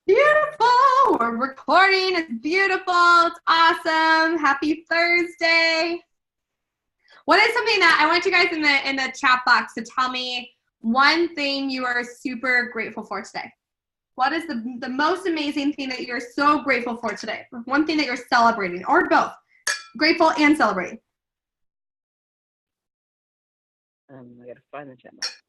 Beautiful. We're recording. It's beautiful. It's awesome. Happy Thursday. What is something that I want you guys in the chat box to tell me one thing you are super grateful for today? What is the most amazing thing that you're so grateful for today? One thing that you're celebrating, or both. Grateful and celebrating. I gotta find the chat box.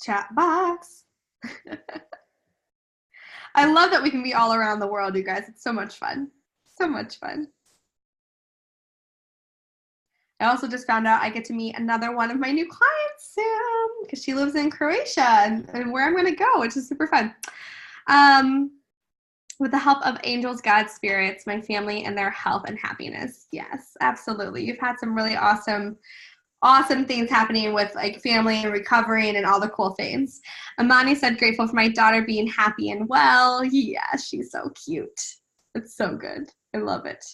Chat box. I love that we can be all around the world, you guys. It's so much fun. So much fun. I also just found out I get to meet another one of my new clients soon because she lives in Croatia and where I'm going to go, which is super fun. With the help of angels, God, spirits, my family, and their health and happiness. Yes, absolutely. You've had some really awesome things happening with like family and recovering and all the cool things. Amani said, grateful for my daughter being happy and well. Yeah, she's so cute. It's so good. I love it.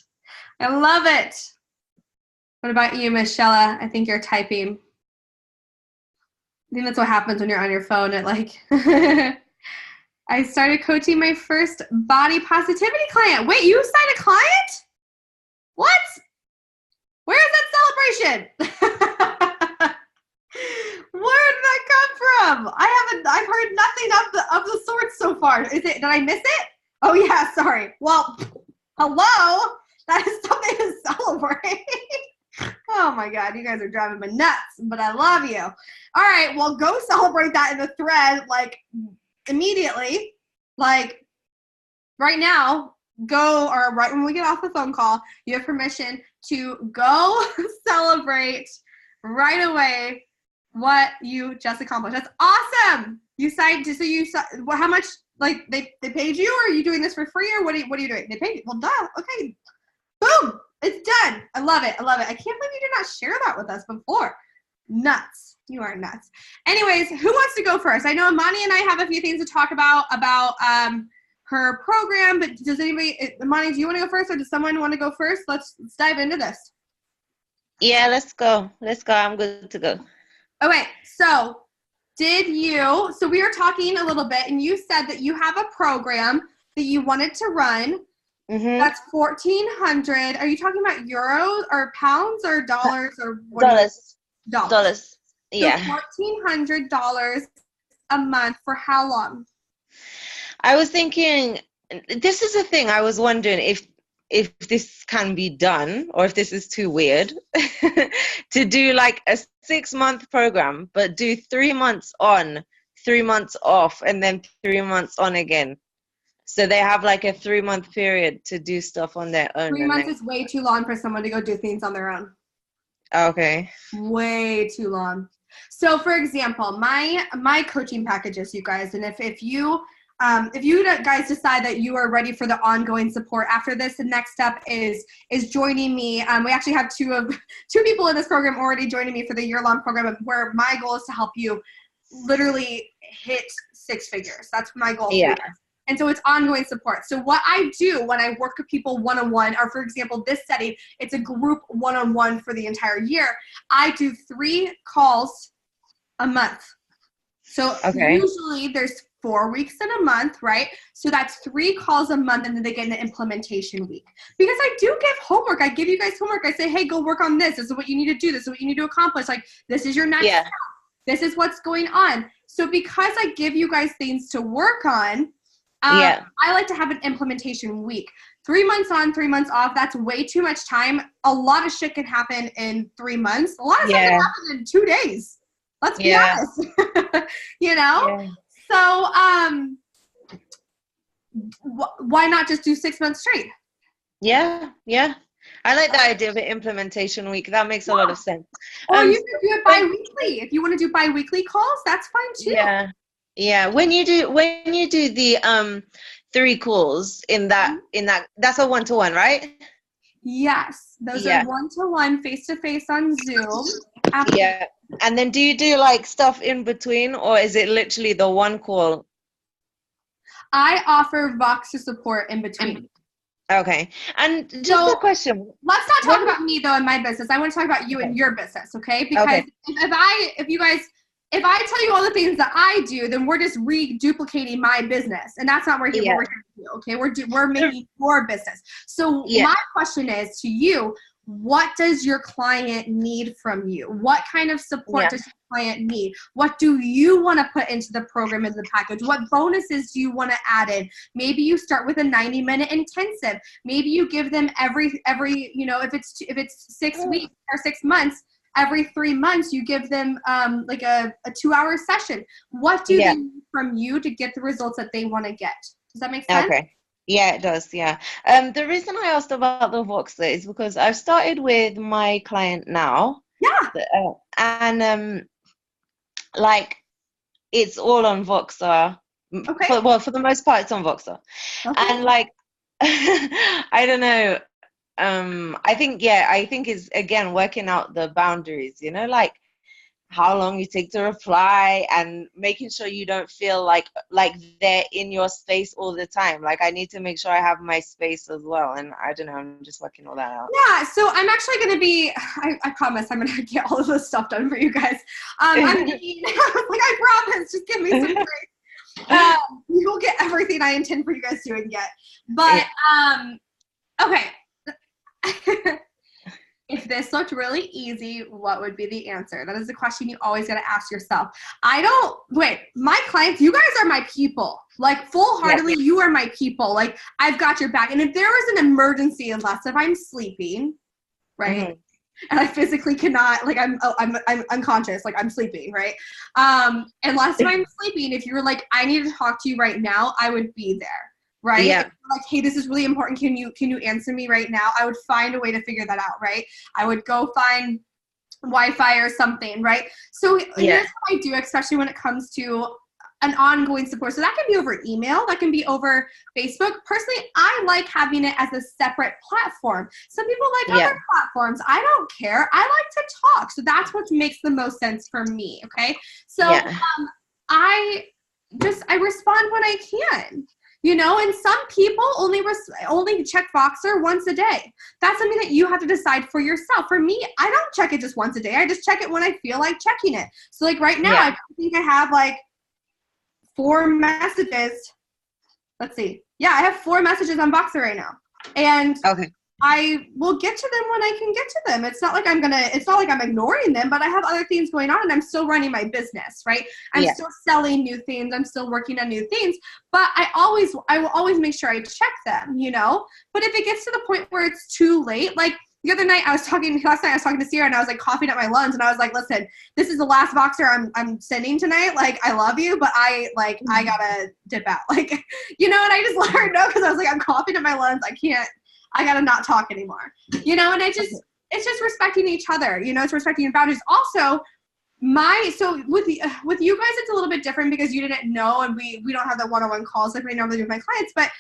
I love it. What about you, Michelle? I think you're typing. I think that's what happens when you're on your phone. It like, I started coaching my first body positivity client. Wait, you signed a client? What? Where is that celebration? Where did that come from? I've heard nothing of the sort so far. Did I miss it? Oh yeah, sorry. Well, hello? That is something to celebrate. Oh my God, you guys are driving me nuts, but I love you. All right, well, go celebrate that in the thread, like, immediately. Like, right now, go, or right when we get off the phone call, you have permission to go celebrate right away what you just accomplished. That's awesome. How much, like, they paid you, or are you doing this for free, or what are you doing? They paid you. Well, duh. Okay. Boom. It's done. I love it. I love it. I can't believe you did not share that with us before. Nuts. You are nuts. Anyways, who wants to go first? I know Amani and I have a few things to talk about her program, but does anybody, Amani, do you want to go first, or does someone want to go first? Let's dive into this. Yeah, let's go. I'm good to go. Okay, so we were talking a little bit, and you said that you have a program that you wanted to run. Mm-hmm. That's 1,400. Are you talking about euros or pounds or dollars or what? Dollars. Yeah. So $1,400 a month for how long? I was thinking, this is the thing. I was wondering if this can be done, or if this is too weird to do like a 6-month program, but do 3 months on, 3 months off, and then 3 months on again. So they have like a 3-month period to do stuff on their own. 3 months is way too long for someone to go do things on their own. Okay. Way too long. So for example, my coaching packages, you guys, and if you guys decide that you are ready for the ongoing support after this, the next step is joining me. We actually have two people in this program already joining me for the year-long program, where my goal is to help you literally hit 6 figures. That's my goal. Yeah. And so it's ongoing support. So what I do when I work with people one-on-one, or for example, this study, it's a group one-on-one for the entire year. I do 3 calls a month. So Usually there's 4 weeks in a month, right? So that's 3 calls a month, and then they get an implementation week. Because I do give homework. I give you guys homework. I say, hey, go work on this. This is what you need to do. This is what you need to accomplish. Like, this is your next step. This is what's going on. So because I give you guys things to work on, I like to have an implementation week. 3 months on, 3 months off. That's way too much time. A lot of shit can happen in 3 months. A lot of stuff can happen in 2 days. Let's be honest. You know? Yeah. So, why not just do 6 months straight? Yeah. I like the idea of an implementation week. That makes a lot of sense. Or you can do it bi-weekly. If you want to do bi-weekly calls, that's fine too. Yeah. When you do the 3 calls in that that's a 1-to-1, right? Yes. Those are 1-to-1 face-to-face on Zoom. Absolutely. Yeah. And then do you do like stuff in between, or is it literally the 1 call? I offer Voxer support in between. Okay. And just So a question. let's not talk When, about me though in my business. I want to talk about you and okay. your business, okay? Because Okay. if I tell you all the things that I do, then we're just reduplicating my business, and that's not what Yeah. we're here to do. Okay, we're making your business. So Yeah. my question is to you: what does your client need from you? What kind of support Yeah. does your client need? What do you want to put into the program, in the package? What bonuses do you want to add in? Maybe you start with a 90-minute intensive. Maybe you give them every if it's 6 weeks or 6 months, every 3 months you give them like a 2-hour session. What do Yeah. they need from you to get the results that they want to get? Does that make sense? Okay. Yeah, it does. Yeah. The reason I asked about the Voxer is because I've started with my client now, Yeah. and like it's all on Voxer. Okay. For the most part, it's on Voxer, Okay. and like I don't know. I think it's again working out the boundaries. Like how long you take to reply and making sure you don't feel like they're in your space all the time. Like I need to make sure I have my space as well. And I don't know, I'm just working all that out. Yeah, so I'm actually going to be, I promise I'm going to get all of this stuff done for you guys. I'm being, like I promise, just give me some grace. You will get everything I intend for you guys to get. But, okay. If this looked really easy, what would be the answer? That is the question you always got to ask yourself. My clients, you guys are my people. Like full-heartedly, you are my people. Like I've got your back. And if there was an emergency, unless if I'm sleeping, right? And I physically cannot, like I'm unconscious, like I'm sleeping, right? Unless if I'm sleeping, if you were like, I need to talk to you right now, I would be there. Right? Yeah. Like, hey, this is really important. Can you answer me right now? I would find a way to figure that out, right? I would go find Wi-Fi or something, right? So here's what I do, especially when it comes to an ongoing support. So that can be over email, that can be over Facebook. Personally, I like having it as a separate platform. Some people like other platforms. I don't care. I like to talk. So that's what makes the most sense for me. Okay. So I respond when I can. And some people only check Voxer once a day. That's something that you have to decide for yourself. For me, I don't check it just once a day. I just check it when I feel like checking it. So like right now, I think I have like 4 messages. Let's see. Yeah, I have 4 messages on Voxer right now. And I will get to them when I can get to them. It's not like I'm ignoring them, but I have other things going on and I'm still running my business, right? I'm still selling new things. I'm still working on new things, but I will always make sure I check them, But if it gets to the point where it's too late, like last night I was talking to Sierra and I was like coughing at my lungs and I was like, listen, this is the last Voxer I'm sending tonight. Like, I love you, but I gotta dip out. Like, and I just let her know because I was like, I'm coughing at my lungs. I gotta not talk anymore, and it's just respecting each other, it's respecting your boundaries. Also, so with you guys, it's a little bit different because you didn't know, and we don't have the one-on-one calls like we normally do with my clients, but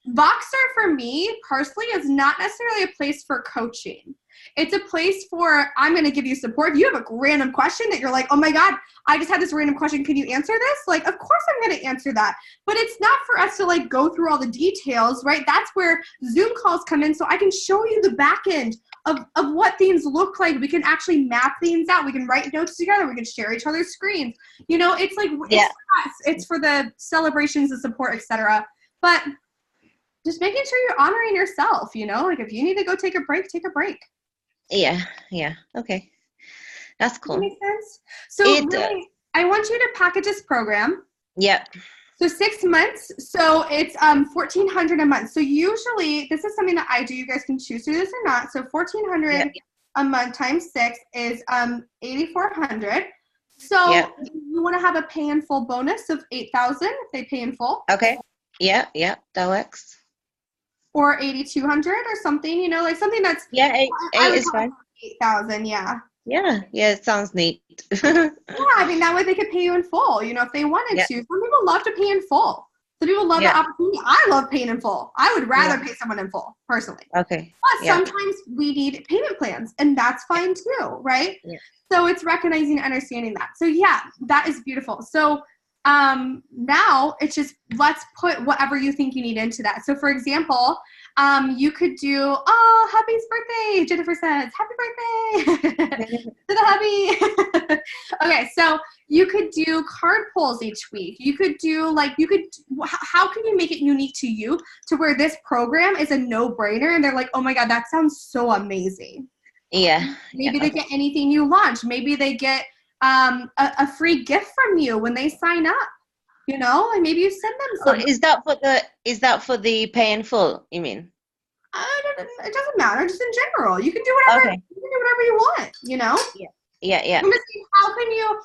Voxer for me personally is not necessarily a place for coaching. It's a place for, I'm going to give you support. If you have a random question that you're like, oh my God, I just had this random question. Can you answer this? Like, of course I'm going to answer that. But it's not for us to like go through all the details, right? That's where Zoom calls come in. So I can show you the back end of what things look like. We can actually map things out. We can write notes together. We can share each other's screens. It's like, it's for the celebrations, the support, etc. But just making sure you're honoring yourself, like if you need to go take a break, take a break. Yeah. Okay. That's cool. Does that make sense? So really, I want you to package this program. Yeah. So 6 months. So it's $1,400 a month. So usually this is something that I do. You guys can choose to do this or not. So $1,400 a month times 6 is $8,400. So you want to have a pay in full bonus of $8,000 if they pay in full. Okay. Yeah, that works. Or $8,200 or something, like something that's eight is fine. 8,000, yeah. Yeah, it sounds neat. Yeah, I mean that way they could pay you in full, if they wanted to. Some people love to pay in full. Some people love the opportunity. I love paying in full. I would rather pay someone in full, personally. Okay. But sometimes we need payment plans, and that's fine too, right? Yeah. So it's recognizing and understanding that. So that is beautiful. So now it's just, let's put whatever you think you need into that. So for example, You could do, oh, happy birthday, Jennifer says, happy birthday to the hubby. Okay, so you could do card pulls each week. You could do how can you make it unique to you to where this program is a no-brainer and they're like, oh my God, that sounds so amazing. Yeah. Maybe they get anything you launch. Maybe they get a free gift from you when they sign up. You know, like maybe you send them something. Is that for the pay in full, you mean? It doesn't matter. Just in general, you can do whatever. Okay. You can do whatever you want. You know. Yeah. I'm just thinking,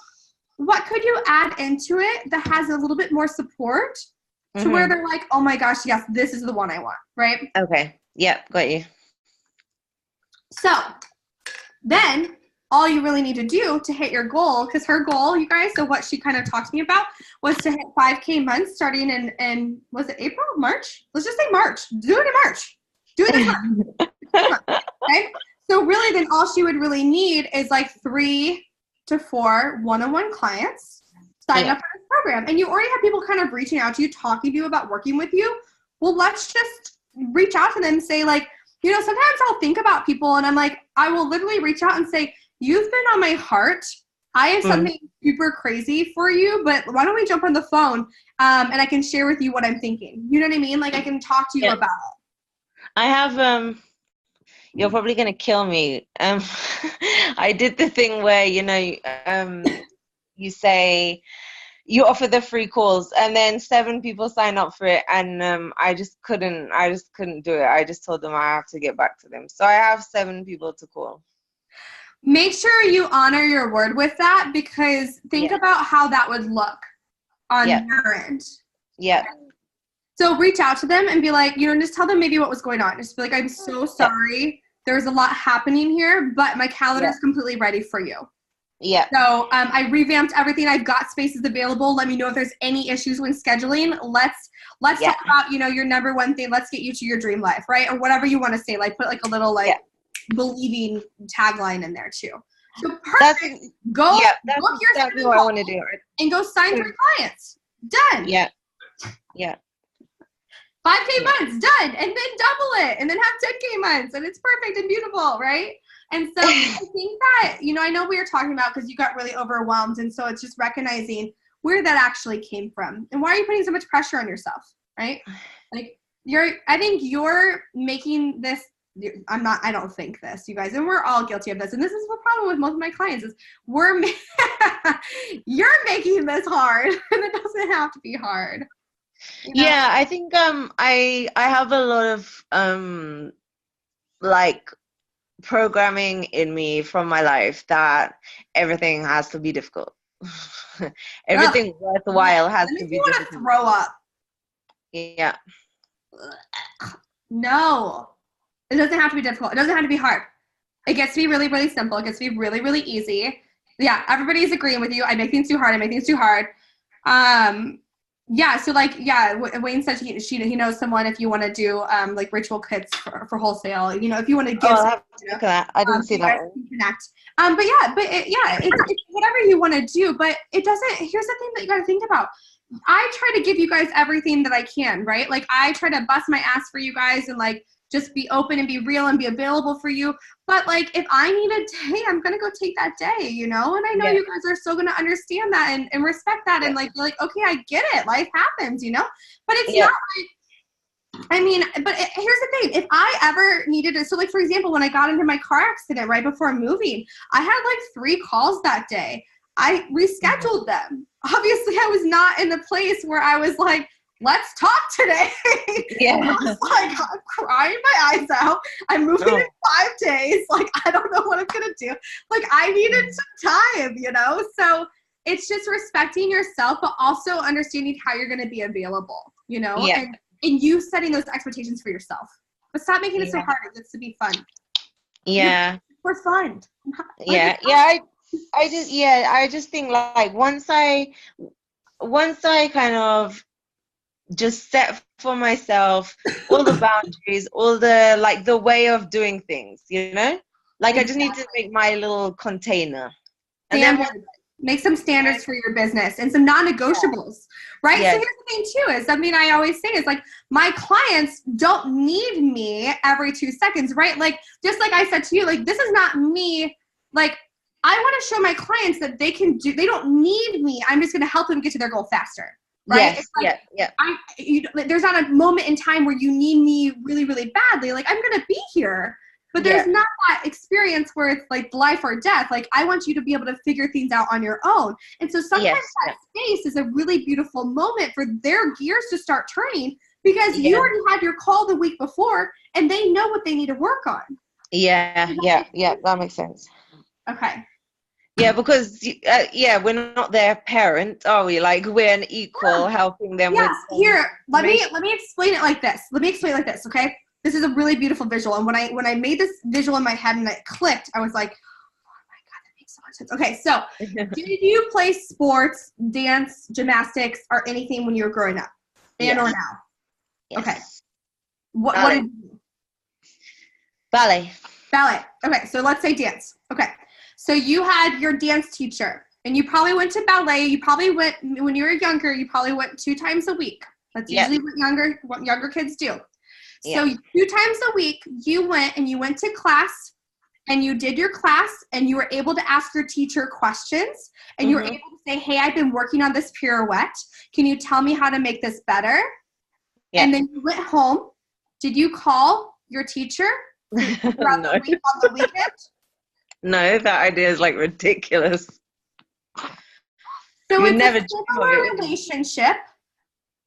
what could you add into it that has a little bit more support to where they're like, oh my gosh, yes, this is the one I want, right? Okay. Yep, got you. So then all you really need to do to hit your goal, because her goal, you guys, so what she kind of talked to me about was to hit 5K months starting in was it April, March? Let's just say March. Do it in March. Do it this month. Okay? So really then all she would really need is like 3 to 4 one-on-one clients sign up for this program. And you already have people kind of reaching out to you, talking to you about working with you. Well, let's just reach out to them and say like, you know, sometimes I'll think about people and I'm like, I will literally reach out and say, you've been on my heart. I have something super crazy for you, but why don't we jump on the phone and I can share with you what I'm thinking. You know what I mean? Like I can talk to you about it. I have, you're probably going to kill me. I did the thing where, you know, you say, you offer the free calls and then 7 people sign up for it. And I just couldn't do it. I just told them I have to get back to them. So I have 7 people to call. Make sure you honor your word with that because think about how that would look on your end. Yeah. So reach out to them and be like, you know, just tell them maybe what was going on. Just be like, I'm so sorry. There's a lot happening here, but my calendar is completely ready for you. Yeah. So I revamped everything. I've got spaces available. Let me know if there's any issues when scheduling. Let's talk about, you know, your number one thing. Let's get you to your dream life, right? Or whatever you want to say. Like put like a little believing tagline in there too. So perfect. Go that's book your exactly what I want to do. And go sign 3 clients. Done. Yeah. 5K months, done. And then double it. And then have 10K months. And it's perfect and beautiful, right? And so I think that, you know, I know we were talking about because you got really overwhelmed. And so it's just recognizing where that actually came from. And why are you putting so much pressure on yourself, right? Like I think you're making this, I don't think this, you guys, and we're all guilty of this. And this is the problem with most of my clients is you're making this hard and it doesn't have to be hard. You know? Yeah, I think I have a lot of like programming in me from my life that everything has to be difficult. Everything worthwhile has to be difficult. To throw up. Yeah. No. It doesn't have to be difficult. It doesn't have to be hard. It gets to be really, really simple. It gets to be really, really easy. Yeah, everybody's agreeing with you. I make things too hard. I make things too hard. Yeah, so like, Wayne said he knows someone if you want to do like ritual kits for wholesale. You know, if you want to give. Oh, look at that. I didn't see that. Connect. It's whatever you want to do, but it doesn't. Here's the thing that you got to think about. I try to give you guys everything that I can, right? Like I try to bust my ass for you guys and like just be open and be real and be available for you. But like if I need a day, I'm gonna go take that day, you know? And I know you guys are still gonna understand that and respect that and like you're like, okay, I get it. Life happens, you know? But it's not like, I mean, but here's the thing. If I ever needed to, so like for example, when I got into my car accident right before moving, I had like 3 calls that day. I rescheduled them. Obviously I was not in the place where I was like, let's talk today. Yeah. I was like, I'm crying my eyes out. I'm moving in 5 days. Like, I don't know what I'm going to do. Like, I needed some time, you know? So it's just respecting yourself, but also understanding how you're going to be available, you know? Yeah. And you setting those expectations for yourself. But stop making it so hard. It gets to be fun. Yeah. For fun. I just think like once I kind of just set for myself all the boundaries, all the like the way of doing things, you know, like I just need to make my little container and then Make some standards for your business and some non-negotiables, right? Yes. So here's the thing too, is something I always say is like, my clients don't need me every 2 seconds, right? Like, just like I said to you, like, this is not me. Like, I want to show my clients that they don't need me. I'm just going to help them get to their goal faster. Right? Yes. It's like, Yeah. There's not a moment in time where you need me really, really badly. Like, I'm going to be here. But there's not that experience where it's like life or death. Like, I want you to be able to figure things out on your own. And so sometimes that space is a really beautiful moment for their gears to start turning, because you already had your call the week before and they know what they need to work on. Yeah. That makes sense. Okay. Yeah, because we're not their parent, are we? Like, we're an equal, helping them with. Here, let me explain it like this. Okay? This is a really beautiful visual. And when I made this visual in my head and it clicked, I was like, oh my God, that makes so much sense. Okay, so did you play sports, dance, gymnastics, or anything when you were growing up? And or now? Yes. Okay. What did you do? Ballet. Okay, so let's say dance. Okay. So you had your dance teacher, and you probably went to ballet. You probably went, when you were younger, you probably went 2 times a week. That's usually what younger kids do. So 2 times a week, you went to class, and you did your class, and you were able to ask your teacher questions, and you were able to say, hey, I've been working on this pirouette. Can you tell me how to make this better? Yeah. And then you went home. Did you call your teacher throughout the week on the weekend? No, that idea is like ridiculous. So it's a similar relationship,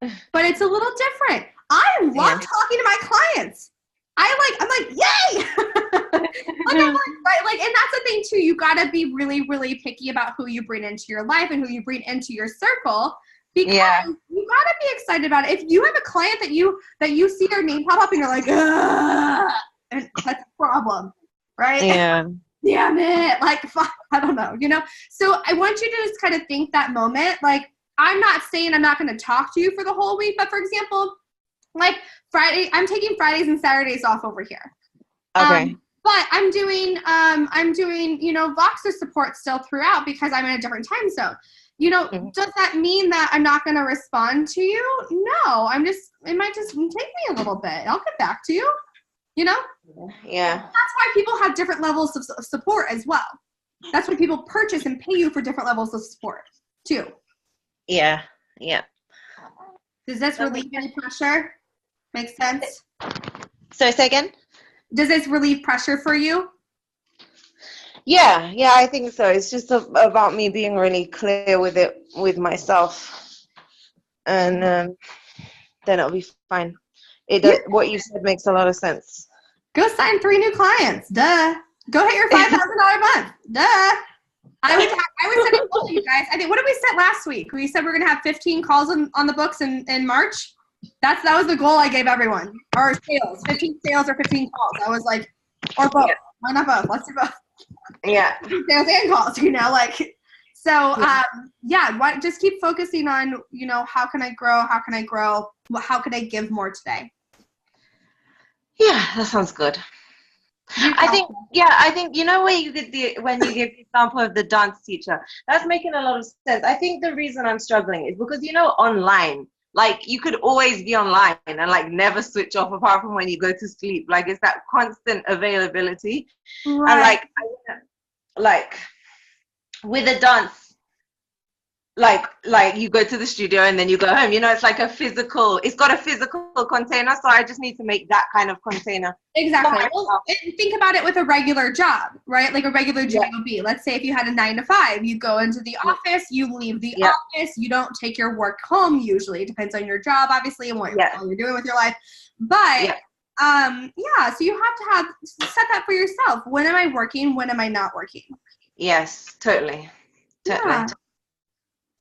but it's a little different. I love talking to my clients. I'm like, yay! And that's the thing too. You gotta be really, really picky about who you bring into your life and who you bring into your circle, because you gotta be excited about it. If you have a client that you see their name pop up and you're like, ugh, and that's a problem, right? Yeah. Damn it. Like, fuck, I don't know, So I want you to just kind of think that moment. Like, I'm not saying I'm not going to talk to you for the whole week, but for example, like Friday, I'm taking Fridays and Saturdays off over here. Okay. But I'm doing Voxer support still throughout because I'm in a different time zone. Does that mean that I'm not going to respond to you? No, it might just take me a little bit. I'll get back to you. Yeah. That's why people have different levels of support as well. That's why people purchase and pay you for different levels of support too. Yeah. Does this relieve any pressure? Make sense? So say again? Does this relieve pressure for you? Yeah, I think so. It's just about me being really clear with it, with myself. And then it'll be fine. What you said makes a lot of sense. Go sign 3 new clients. Duh. Go hit your $5,000 month. Duh. I was setting a goal, you guys. I think, what did we set last week? We said we're going to have 15 calls on the books in March. That was the goal I gave everyone. Or sales. 15 sales or 15 calls. I was like, or both. Why not both? Let's do both. Yeah. Sales and calls, So, just keep focusing on, how can I grow? How can I grow? How can I give more today? Yeah, that sounds good. I think where you get when you give the example of the dance teacher, that's making a lot of sense. I think the reason I'm struggling is because online, like you could always be online and like never switch off apart from when you go to sleep. Like it's that constant availability. Right. And like with a dance, like you go to the studio and then you go home, it's like it's got a physical container, so I just need to make that kind of container. Exactly. Well, think about it with a regular job, right? Like a regular job would be, let's say if you had a 9 to 5, you go into the office, you leave the office, you don't take your work home usually. It depends on your job, obviously, and what you're doing with your life. But so you have to set that for yourself. When am I working? When am I not working? Yes, totally. Yeah.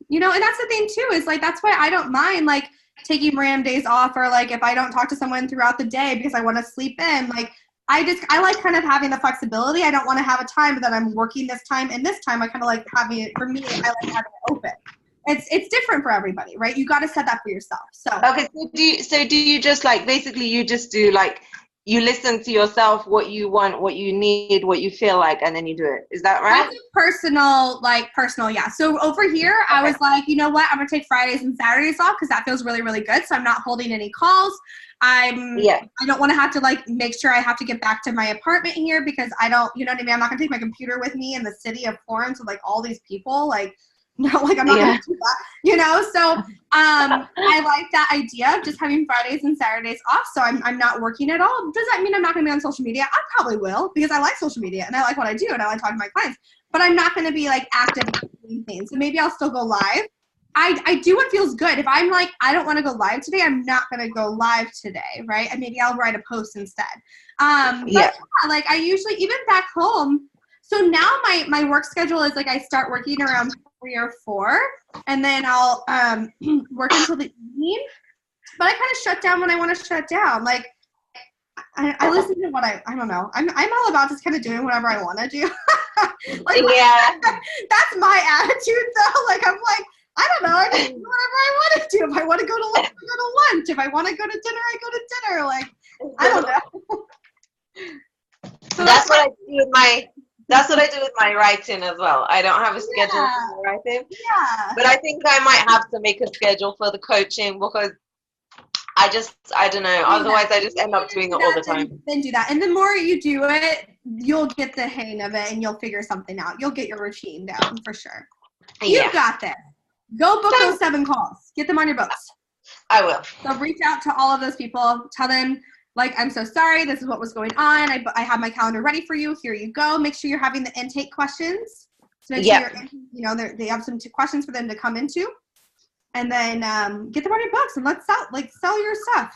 And that's the thing too, is like, that's why I don't mind like taking random days off, or like if I don't talk to someone throughout the day because I want to sleep in, like I like kind of having the flexibility. I don't want to have a time that I'm working this time and this time. I kind of like having it, for me, I like having it open. It's different for everybody, right? You got to set that for yourself. So okay, so do you just like basically you just do like you listen to yourself, what you want, what you need, what you feel like, and then you do it. Is that right? That's a personal, yeah. So over here, I was like, you know what? I'm gonna take Fridays and Saturdays off because that feels really, really good. So I'm not holding any calls. I don't want to have to like make sure I have to get back to my apartment here because I don't, you know what I mean? I'm not gonna take my computer with me in the city of Florence with like all these people. Like, no, like I'm not gonna do that, you know? So I like that idea of just having Fridays and Saturdays off. So I'm not working at all. Does that mean I'm not gonna be on social media? I probably will because I like social media and I like what I do and I like talking to my clients, but I'm not gonna be like active doing things. So maybe I'll still go live. I do what feels good. If I'm like, I don't want to go live today, I'm not going to go live today, right? And maybe I'll write a post instead. But yeah, like I usually, even back home, so now my work schedule is like I start working around 3 or 4, and then I'll work until the evening. But I kind of shut down when I want to shut down. Like I listen to what I don't know. I'm all about just kind of doing whatever I want to do. Like, that's my attitude though. Like I'm like, I don't know. I just do whatever I want to do. If I want to go to lunch, I go to lunch. If I want to go to dinner, I go to dinner. Like, I don't know. So that's what I do with my. That's what I do with my writing as well. I don't have a schedule for my writing. Yeah. But I think I might have to make a schedule for the coaching because I don't know. Otherwise, I just end up doing it all the time. Then do that. And the more you do it, you'll get the hang of it and you'll figure something out. You'll get your routine down for sure. You got this. Go book those 7 calls. Get them on your books. I will. So reach out to all of those people. Tell them, like, I'm so sorry. This is what was going on. I have my calendar ready for you. Here you go. Make sure you're having the intake questions. So make sure you're, they have some questions for them to come into. And then get them on your books and let's sell your stuff.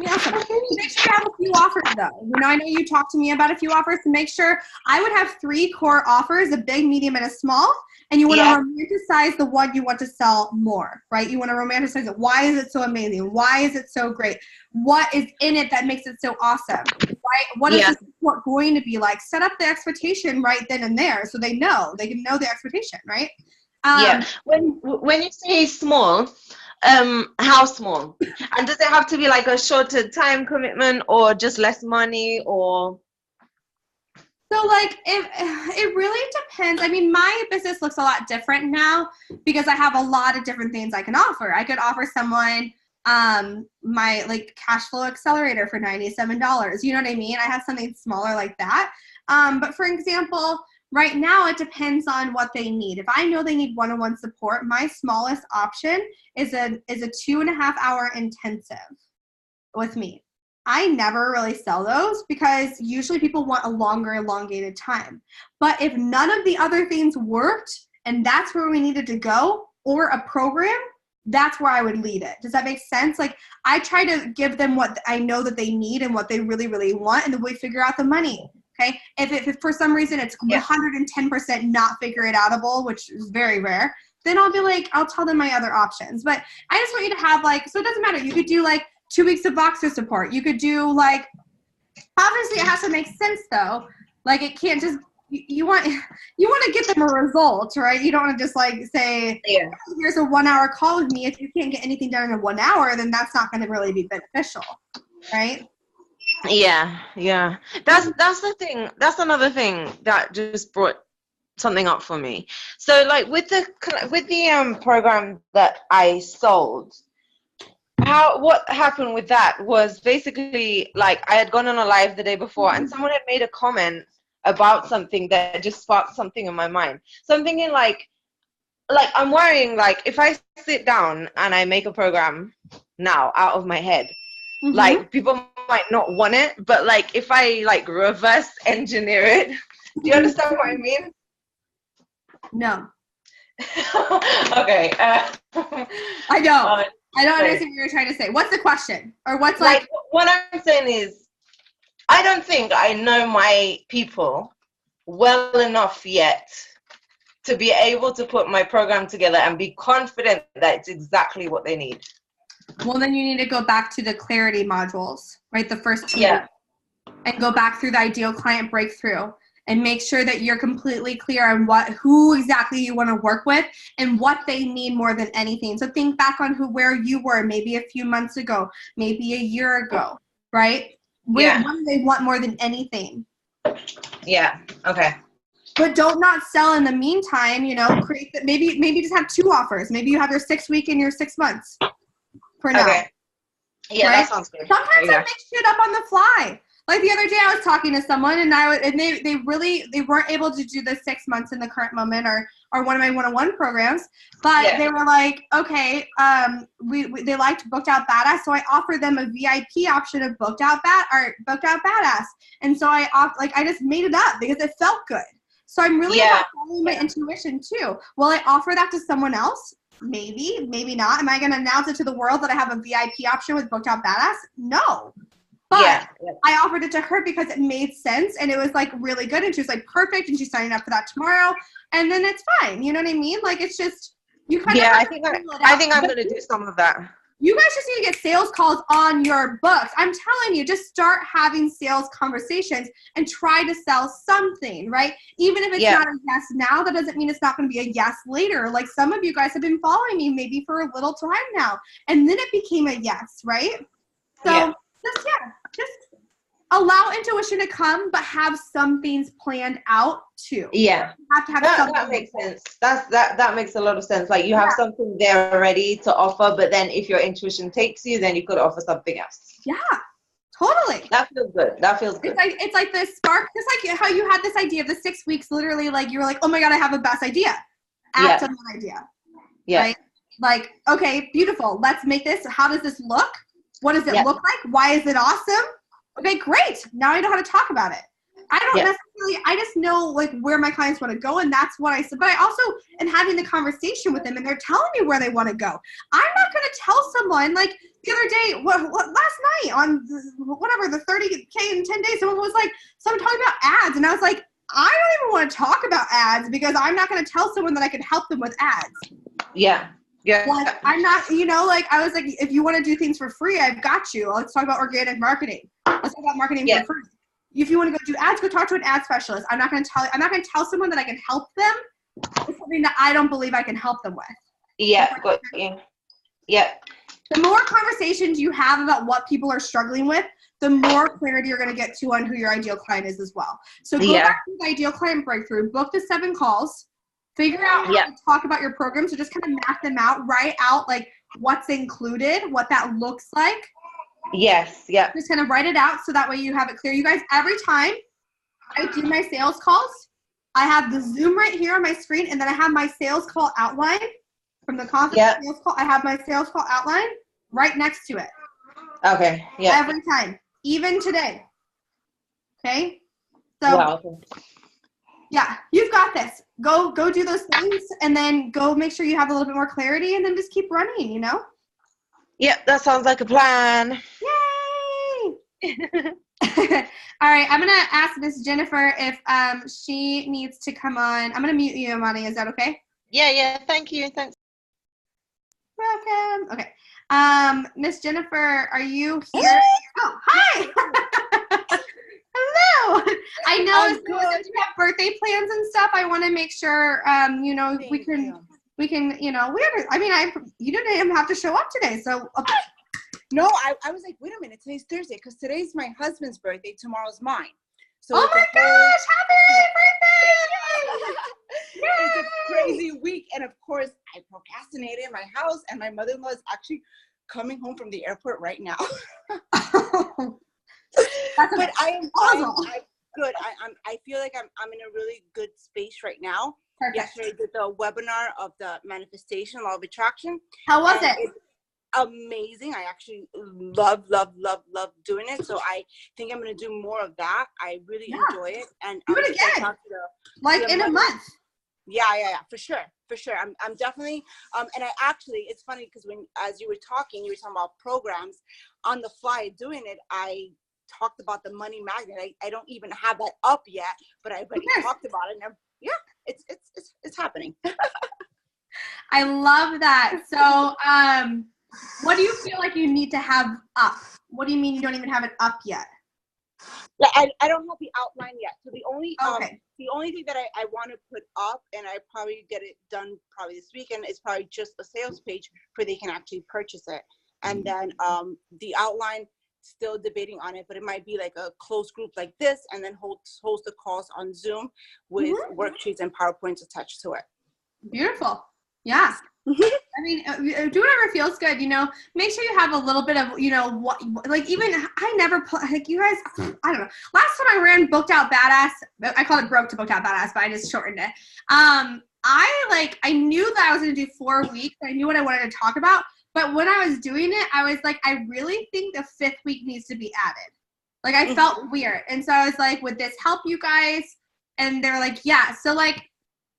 Yeah, awesome. Make sure you have a few offers though. I know you talked to me about a few offers. To make sure I would have 3 core offers, a big, medium, and a small. And you want to romanticize the one you want to sell more, right? You want to romanticize it. Why is it so amazing? Why is it so great? What is in it that makes it so awesome, right? What is the support going to be like? Set up the expectation right then and there so they can know the expectation, right? When you say small, how small? And does it have to be like a shorter time commitment or just less money or? So like it really depends. I mean, my business looks a lot different now because I have a lot of different things I can offer. I could offer someone my like cash flow accelerator for $97. You know what I mean? I have something smaller like that. But for example, right now it depends on what they need. If I know they need one-on-one support, my smallest option is a 2.5-hour intensive with me. I never really sell those because usually people want a longer elongated time. But if none of the other things worked and that's where we needed to go, or a program, that's where I would lead it. Does that make sense? Like I try to give them what I know that they need and what they really, really want, and then we figure out the money. Okay. If for some reason it's 110% not figure it outable, which is very rare, then I'll be like, I'll tell them my other options. But I just want you to have like, so it doesn't matter. You could do like 2 weeks of Voxer support. You could do like, obviously it has to make sense though. Like it can't just, you want to get them a result, right? You don't want to just like say, here's a 1-hour call with me. If you can't get anything done in 1 hour, then that's not going to really be beneficial, right? Yeah. That's the thing. That's another thing that just brought something up for me. So like with the program that I sold, what happened with that was basically like I had gone on a live the day before and someone had made a comment about something that just sparked something in my mind. So I'm thinking like I'm worrying like if I sit down and I make a program now out of my head, like people might not want it, but like if I like reverse engineer it, do you understand what I mean? No. Okay. I don't. I don't understand what you're trying to say. What's the question? Or what's like what I'm saying is I don't think I know my people well enough yet to be able to put my program together and be confident that it's exactly what they need. Well, then you need to go back to the clarity modules, right? The first 2. And go back through the ideal client breakthrough and make sure that you're completely clear on who exactly you want to work with and what they need more than anything. So think back on where you were maybe a few months ago, maybe a year ago, right? Yeah. What do they want more than anything? Yeah. Okay. But don't not sell in the meantime, you know, create that. Maybe just have 2 offers. Maybe you have your 6 week and your 6 months for now. Okay. Yeah, right? that sounds good. Sometimes Yeah. I make shit up on the fly. Like the other day I was talking to someone and they weren't able to do the 6 months in the current moment or one of my one-on-one programs, but they were like, okay, they liked Booked Out Badass, so I offered them a VIP option of Booked Out Badass. And so I just made it up because it felt good. So I'm really about following my intuition too. Will I offer that to someone else? Maybe, maybe not. Am I going to announce it to the world that I have a VIP option with Booked Out Badass? No. But I offered it to her because it made sense and it was like really good and she was like perfect and she's signing up for that tomorrow and then it's fine. You know what I mean? Like it's just you kind of I think I'm going to do some of that. You guys just need to get sales calls on your books. I'm telling you, just start having sales conversations and try to sell something, right? Even if it's not a yes now, that doesn't mean it's not going to be a yes later. Like some of you guys have been following me maybe for a little time now, and then it became a yes, right? So just allow intuition to come, but have some things planned out too. Yeah. You have to have something. That makes sense. That makes a lot of sense. Like you have something there ready to offer, but then if your intuition takes you, then you could offer something else. Yeah, totally. That feels good. It's like this spark, just like how you had this idea of the 6 weeks, literally like you were like, oh my God, I have a best idea. Act on that idea. Yeah. Right? Like, okay, beautiful. Let's make this. How does this look? What does it look like? Why is it awesome? Okay, great. Now I know how to talk about it. I don't necessarily, I just know like where my clients want to go and that's what I said. But I also am having the conversation with them and they're telling me where they want to go. I'm not going to tell someone like the other day, last night on whatever, the 30K in 10 days, someone talking about ads. And I was like, I don't even want to talk about ads because I'm not going to tell someone that I can help them with ads. Yeah. Yeah. Like, I'm not, I was like, if you want to do things for free, I've got you. Let's talk about organic marketing. Let's talk about marketing for free. If you want to go do ads, go talk to an ad specialist. I'm not going to tell someone that I can help them with something that I don't believe I can help them with. Yeah. Got you. Yeah. The more conversations you have about what people are struggling with, the more clarity you're going to get to on who your ideal client is as well. So go back to the ideal client breakthrough, book the 7 calls. Figure out how to talk about your program. So just kind of map them out, write out like what's included, what that looks like. Yes. Yeah. Just kind of write it out so that way you have it clear. You guys, every time I do my sales calls, I have the Zoom right here on my screen and then I have my sales call outline from the conference sales call. I have my sales call outline right next to it. Okay. Yeah. Every time, even today. Okay. So yeah, you've got this. Go do those things and then go make sure you have a little bit more clarity and then just keep running, you know? Yep, that sounds like a plan. Yay! All right, I'm going to ask Miss Jennifer if she needs to come on. I'm going to mute you, Amani. Is that okay? Yeah, thank you. Thanks. Welcome. Okay. Miss Jennifer, are you here? Oh, hi! Hello. I know as you have birthday plans and stuff, I want to make sure, we can, you didn't even have to show up today. So, okay. No, I was like, wait a minute, today's Thursday because today's my husband's birthday, tomorrow's mine. So oh my gosh, happy birthday! It's a crazy week. And of course, I procrastinated in my house and my mother-in-law is actually coming home from the airport right now. But I am good. I feel like I'm in a really good space right now. Perfect. Yesterday I did the webinar of the manifestation law of attraction. How was it? It's amazing. I actually love doing it. So I think I'm going to do more of that. I really enjoy it. And do it again. In a month. Yeah, for sure. I'm definitely, and I actually, it's funny because as you were talking about programs on the fly doing it, I talked about the money magnet. I don't even have that up yet, but I already talked about it. And it's happening. I love that. So, what do you feel like you need to have up? What do you mean you don't even have it up yet? Yeah, I don't have the outline yet. So the only thing that I want to put up, and I probably get it done probably this weekend, is probably just a sales page where they can actually purchase it. And then the outline, still debating on it, but it might be like a closed group like this, and then host the calls on Zoom with worksheets and PowerPoints attached to it. Beautiful. Yeah. I mean, do whatever feels good, make sure you have a little bit of, what, like, even I never, like, you guys, I don't know. Last time I ran Booked Out Badass, I called it Broke to Booked Out Badass, but I just shortened it. I knew that I was going to do 4 weeks. I knew what I wanted to talk about. But when I was doing it, I was like, I really think the 5th week needs to be added. Like, I felt weird. And so I was like, would this help you guys? And they're like, yeah. So, like,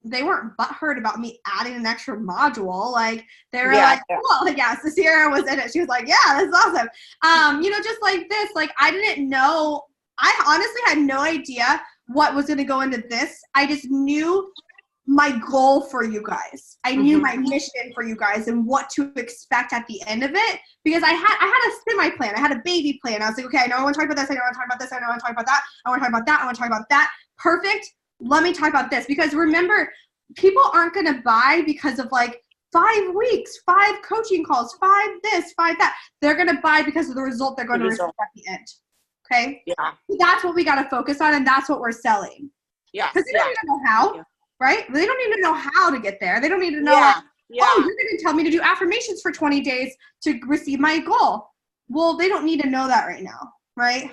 they weren't butthurt about me adding an extra module. Like, they were cool. Like, yeah, so Sierra was in it. She was like, yeah, that's awesome. Just like this, like, I didn't know. I honestly had no idea what was going to go into this. I just knew my goal for you guys. I knew my mission for you guys and what to expect at the end of it, because I had a spin plan. I had a baby plan. I was like, okay, I know I want to talk about this. I know I want to talk about this. I know I want to talk about that. I want to talk about that. I want to talk about that. Perfect. Let me talk about this, because remember, people aren't going to buy because of like 5 weeks, 5 coaching calls, 5 this, 5 that. They're going to buy because of the result they're going to receive at the end. Okay. Yeah. That's what we got to focus on. And that's what we're selling. Yeah. Because they don't even know how. Yeah. Right? They don't even know how to get there. They don't need to know, oh, you're going to tell me to do affirmations for 20 days to receive my goal. Well, they don't need to know that right now, right?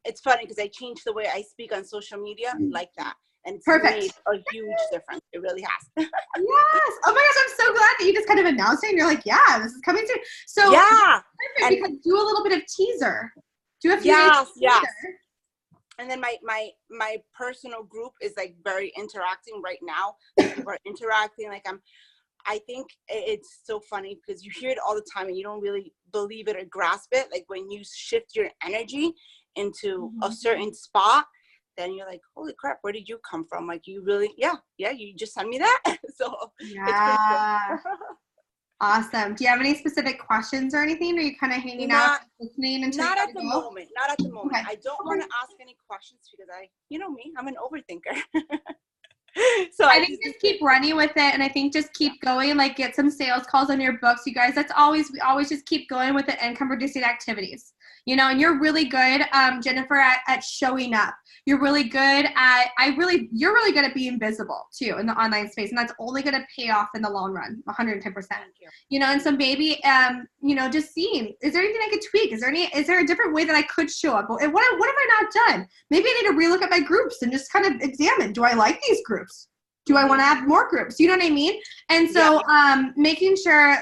It's funny because I changed the way I speak on social media like that. And it's made a huge difference. It really has. Yes. Oh my gosh, I'm so glad that you just kind of announced it and you're like, yeah, this is coming soon. So because do a little bit of teaser. Do a few teaser. And then my personal group is like very interacting right now. People are interacting. Like I think it's so funny because you hear it all the time and you don't really believe it or grasp it. Like when you shift your energy into a certain spot, then you're like, holy crap, where did you come from? Like you really, you just sent me that. So it's pretty cool. Awesome. Do you have any specific questions or anything? Or are you kind of hanging out listening until Not at the moment. Okay. I don't want to ask any questions because you know me, I'm an overthinker. So I think just keep running with it, and I think just keep going. Like get some sales calls on your books, you guys. We always just keep going with the income producing activities. And you're really good, Jennifer, at showing up. You're really good at, you're really good at being visible too in the online space. And that's only going to pay off in the long run, 110%. And so maybe, just seeing, is there anything I could tweak? Is there a different way that I could show up? What have I not done? Maybe I need to relook at my groups and just kind of examine, do I like these groups? Do I want to have more groups? You know what I mean? And so, making sure,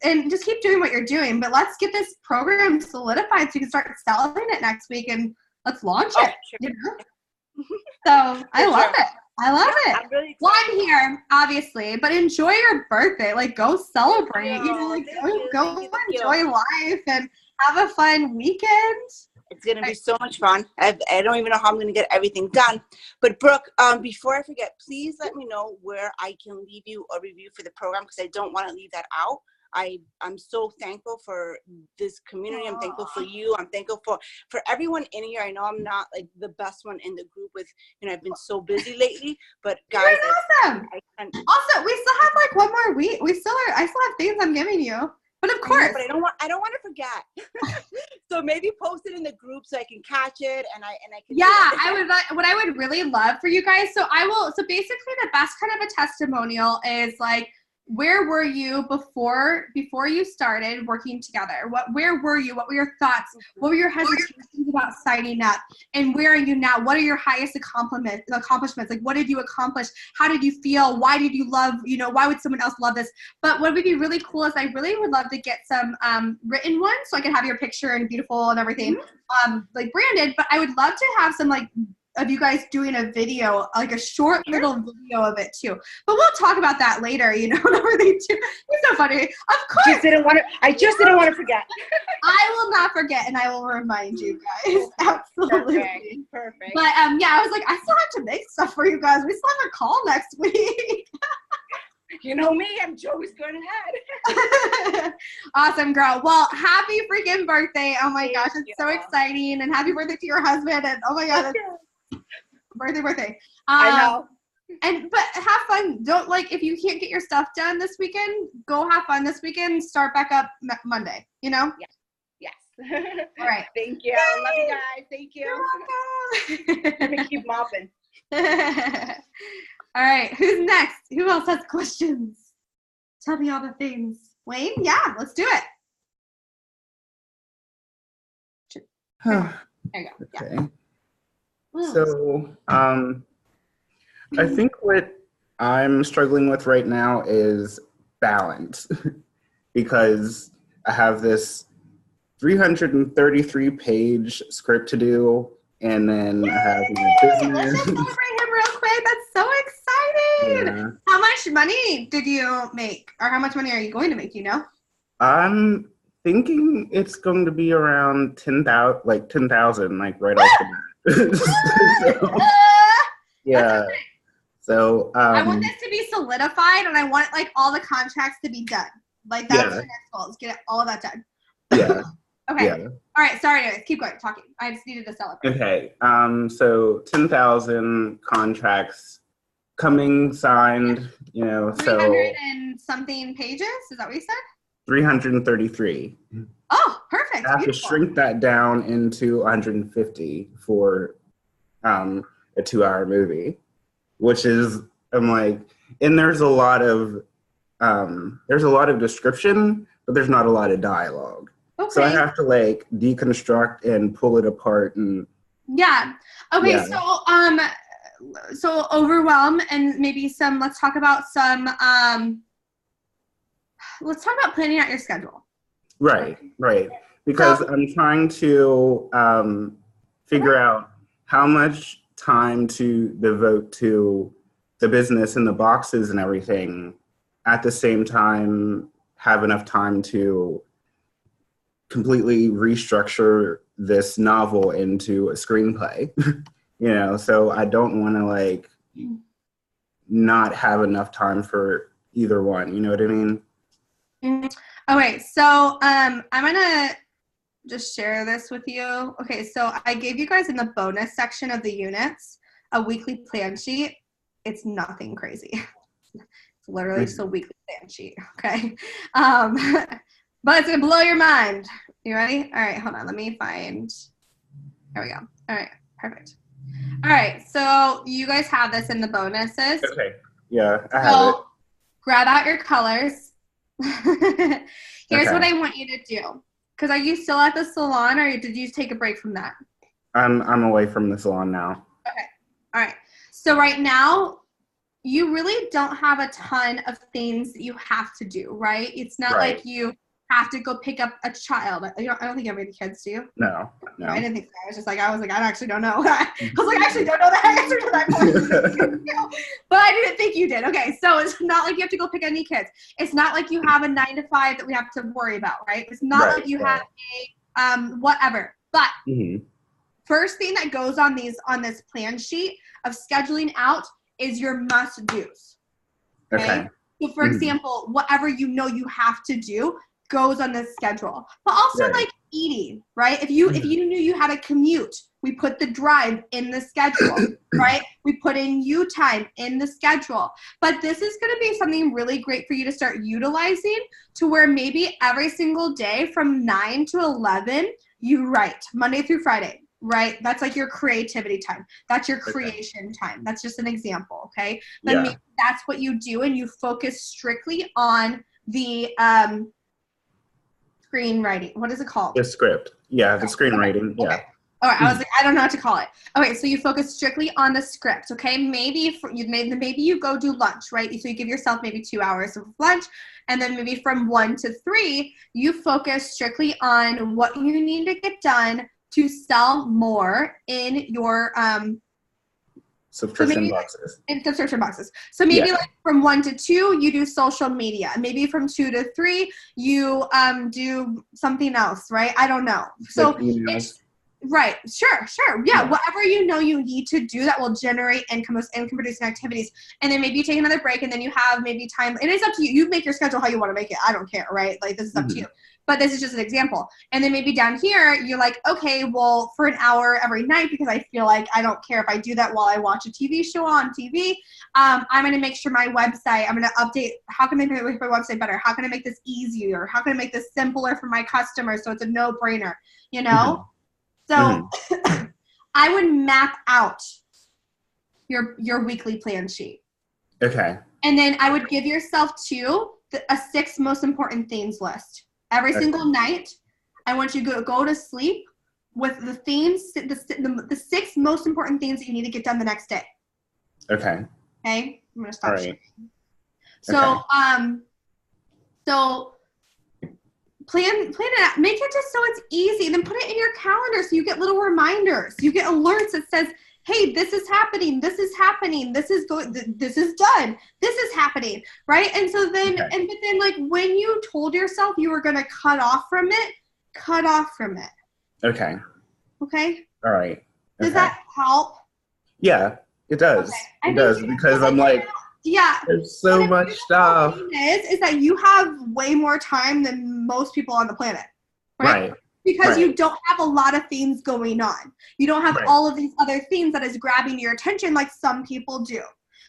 and just keep doing what you're doing, but let's get this program solidified so you can start selling it next week and let's launch it. So I love it. I'm really excited. Well, I'm here, obviously, but enjoy your birthday. Like, go celebrate. Go enjoy life and have a fun weekend. It's going to be so much fun. I don't even know how I'm going to get everything done. But Brooke, before I forget, please let me know where I can leave you a review for the program because I don't want to leave that out. I'm so thankful for this community. I'm thankful for you. I'm thankful for everyone in here. I know I'm not like the best one in the group with, I've been so busy lately, but guys. Awesome. Also, we still have like 1 more week. I still have things I'm giving you. But of course. But I don't want to forget. So maybe post it in the group so I can catch it and I can. Yeah, I would. What I would really love for you guys. So basically the best kind of a testimonial is like, where were you before you started working together? Where were you? What were your thoughts? What were your hesitations about signing up? And where are you now? What are your highest accomplishments? Like, what did you accomplish? How did you feel? Why did you love, why would someone else love this? But what would be really cool is I really would love to get some written ones so I can have your picture and beautiful and everything, like branded. But I would love to have some like of you guys doing a video, like a short little video of it too. But we'll talk about that later, whenever they do. It's so funny. Of course. I just didn't want to forget. I will not forget, and I will remind you guys. Absolutely. Perfect. But I was like, I still have to make stuff for you guys. We still have a call next week. You know me, I'm always going ahead. Awesome, girl. Well, happy freaking birthday. Oh my gosh, it's so exciting. And happy birthday to your husband. And oh my God, birthday. I know. But have fun. Don't if you can't get your stuff done this weekend, go have fun this weekend. Start back up Monday, Yes. All right. Thank you. Yay! Love you guys. Thank you. You're Let me welcome. keep mopping. All right. Who's next? Who else has questions? Tell me all the things. Wayne? Yeah, let's do it. There you go. Yeah. Okay. Mm. So, I think what I'm struggling with right now is balance because I have this 333-page script to do, and then I have my Yay! Let's business. just celebrate him real quick. That's so exciting. Yeah. How much money did you make? Or how much money are you going to make, you know? I'm thinking it's going to be around 10,000, like right off the bat. So, yeah. So I want this to be solidified, and I want like all the contracts to be done. Like that's Yeah. your next goal. Is get all of that done. yeah, Okay. yeah. All right. Sorry, anyways. Keep going. Talking. I just needed to celebrate. Okay. So 10,000 contracts coming signed. You know, 300 so and something pages. Is that what you said? 333. Oh, perfect. I have to Beautiful. shrink that down into 150 for a 2-hour movie, which is I'm like, and there's a lot of description, but there's not a lot of dialogue. Okay. So I have to like deconstruct and pull it apart and Yeah. Okay. Yeah. So overwhelm and maybe some. Let's talk about some. Let's talk about planning out your schedule. right, because So- I'm trying to figure out how much time to devote to the business and the boxes and everything, at the same time have enough time to completely restructure this novel into a screenplay. You know, so I don't want to like not have enough time for either one. You know what I mean? Okay, so I'm gonna just share this with you. Okay, so I gave you guys in the bonus section of the units a weekly plan sheet. It's nothing crazy. It's literally just a weekly plan sheet. Okay, but it's gonna blow your mind. You ready? All right, hold on. Let me find. There we go. All right, perfect. All right, so you guys have this in the bonuses. Okay. Yeah, I have it. So grab out your colors. Here's Okay. what I want you to do. Because are you still at the salon or did you take a break from that? I'm away from the salon now. All right. So right now, you really don't have a ton of things that you have to do, right? It's not Right. like you have to go pick up a child. I don't think you have any kids, do you? No. I didn't think so. I actually don't know. I was like, I actually don't know the answer to that question. But I didn't think you did. Okay, so it's not like you have to go pick any kids. It's not like you have a 9-to-5 that we have to worry about, right? It's not Right, like you right. have a whatever. But Mhm. first thing that goes on this plan sheet of scheduling out is your must-dos. Okay. So for Mhm. example, whatever you know you have to do goes on this schedule. But also Right. like eating, right? If you knew you had a commute, we put the drive in the schedule, right? We put in you time in the schedule. But this is going to be something really great for you to start utilizing to where maybe every single day from 9 to 11 you write Monday through Friday. Right? That's like your creativity time. That's your creation time. That's just an example, okay? But Yeah. maybe that's what you do and you focus strictly on the screenwriting. What is it called? The script. Yeah, the screenwriting. Yeah. Okay. All right, I was like, I don't know what to call it. Okay, so you focus strictly on the script, okay? Maybe you go do lunch, right? So you give yourself maybe 2 hours of lunch, and then maybe from 1 to 3, you focus strictly on what you need to get done to sell more in your Subscription maybe- boxes. in subscription boxes. So maybe Yeah. like from 1 to 2, you do social media. Maybe from 2 to 3, you do something else, right? I don't know. So Like emails. Right. Sure. Yeah. Yeah. Whatever you know you need to do that will generate income producing activities. And then maybe you take another break and then you have maybe time. And it's up to you. You make your schedule how you want to make it. I don't care. Right. Like this is up to you. But this is just an example. And then maybe down here, you're like, okay, well, for an hour every night, because I feel like I don't care if I do that while I watch a TV show on TV. I'm going to make sure my website, I'm going to update. How can I make my website better? How can I make this easier? How can I make this simpler for my customers so it's a no-brainer, you know? So I would map out your weekly plan sheet. Okay. And then I would give yourself a 6 most important things list. Every single night, I want you to go to sleep with the themes, the 6 most important things that you need to get done the next day. Okay. Okay? I'm going to stop All right. sharing. So, so plan it out. Make it just so it's easy. And then put it in your calendar so you get little reminders. You get alerts that says, hey, this is happening. This is happening. This is done. This is happening. Right? And so then, but then like when you told yourself you were going to cut off from it. Okay. Okay? All right. Does that help? Yeah, it does. Okay. It does because I'm like, there's so much stuff. The thing is that you have way more time than most people on the planet. Right. Because you don't have a lot of things going on. You don't have Right. all of these other things that is grabbing your attention like some people do.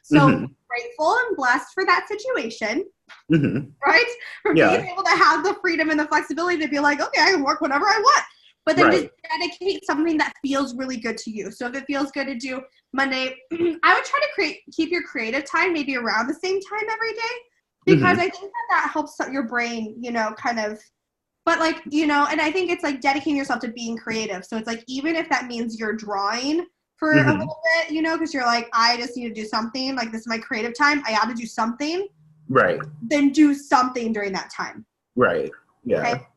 So grateful and blessed for that situation, right? For being able to have the freedom and the flexibility to be like, okay, I can work whenever I want. But then just dedicate something that feels really good to you. So if it feels good to do Monday, I would try to keep your creative time maybe around the same time every day. Because I think that helps your brain, you know, kind of. But like, you know, and I think it's like dedicating yourself to being creative. So it's like, even if that means you're drawing for a little bit, you know, because you're like, I just need to do something. Like, this is my creative time. I got to do something. Right. Then do something during that time. Right. Yeah. Okay?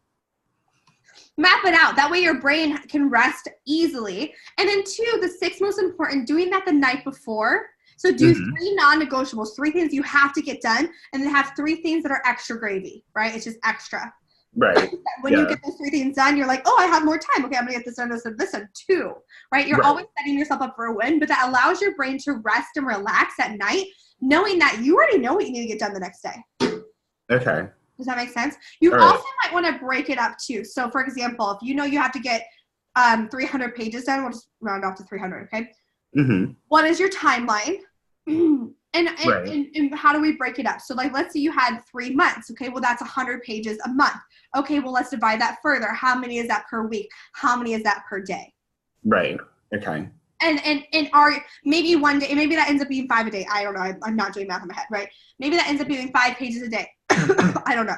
Map it out. That way your brain can rest easily. And then 2, the 6 most important, doing that the night before. So do 3 non-negotiables, 3 things you have to get done, and then have 3 things that are extra gravy, right? It's just extra. Right. When you get those 3 things done, you're like, oh, I have more time. Okay, I'm gonna get this done, this, and this, and 2, right? You're always setting yourself up for a win, but that allows your brain to rest and relax at night, knowing that you already know what you need to get done the next day. Okay. Does that make sense? You also might want to break it up too. So for example, if you know you have to get 300 pages done, we'll just round off to 300, okay? What is your timeline? And how do we break it up? So like, let's say you had 3 months. Okay, well, that's 100 pages a month. Okay, well, let's divide that further. How many is that per week? How many is that per day? Right. Okay. And maybe one day, maybe that ends up being 5 a day. I don't know. I'm not doing math in my head, right? Maybe that ends up being 5 pages a day. I don't know.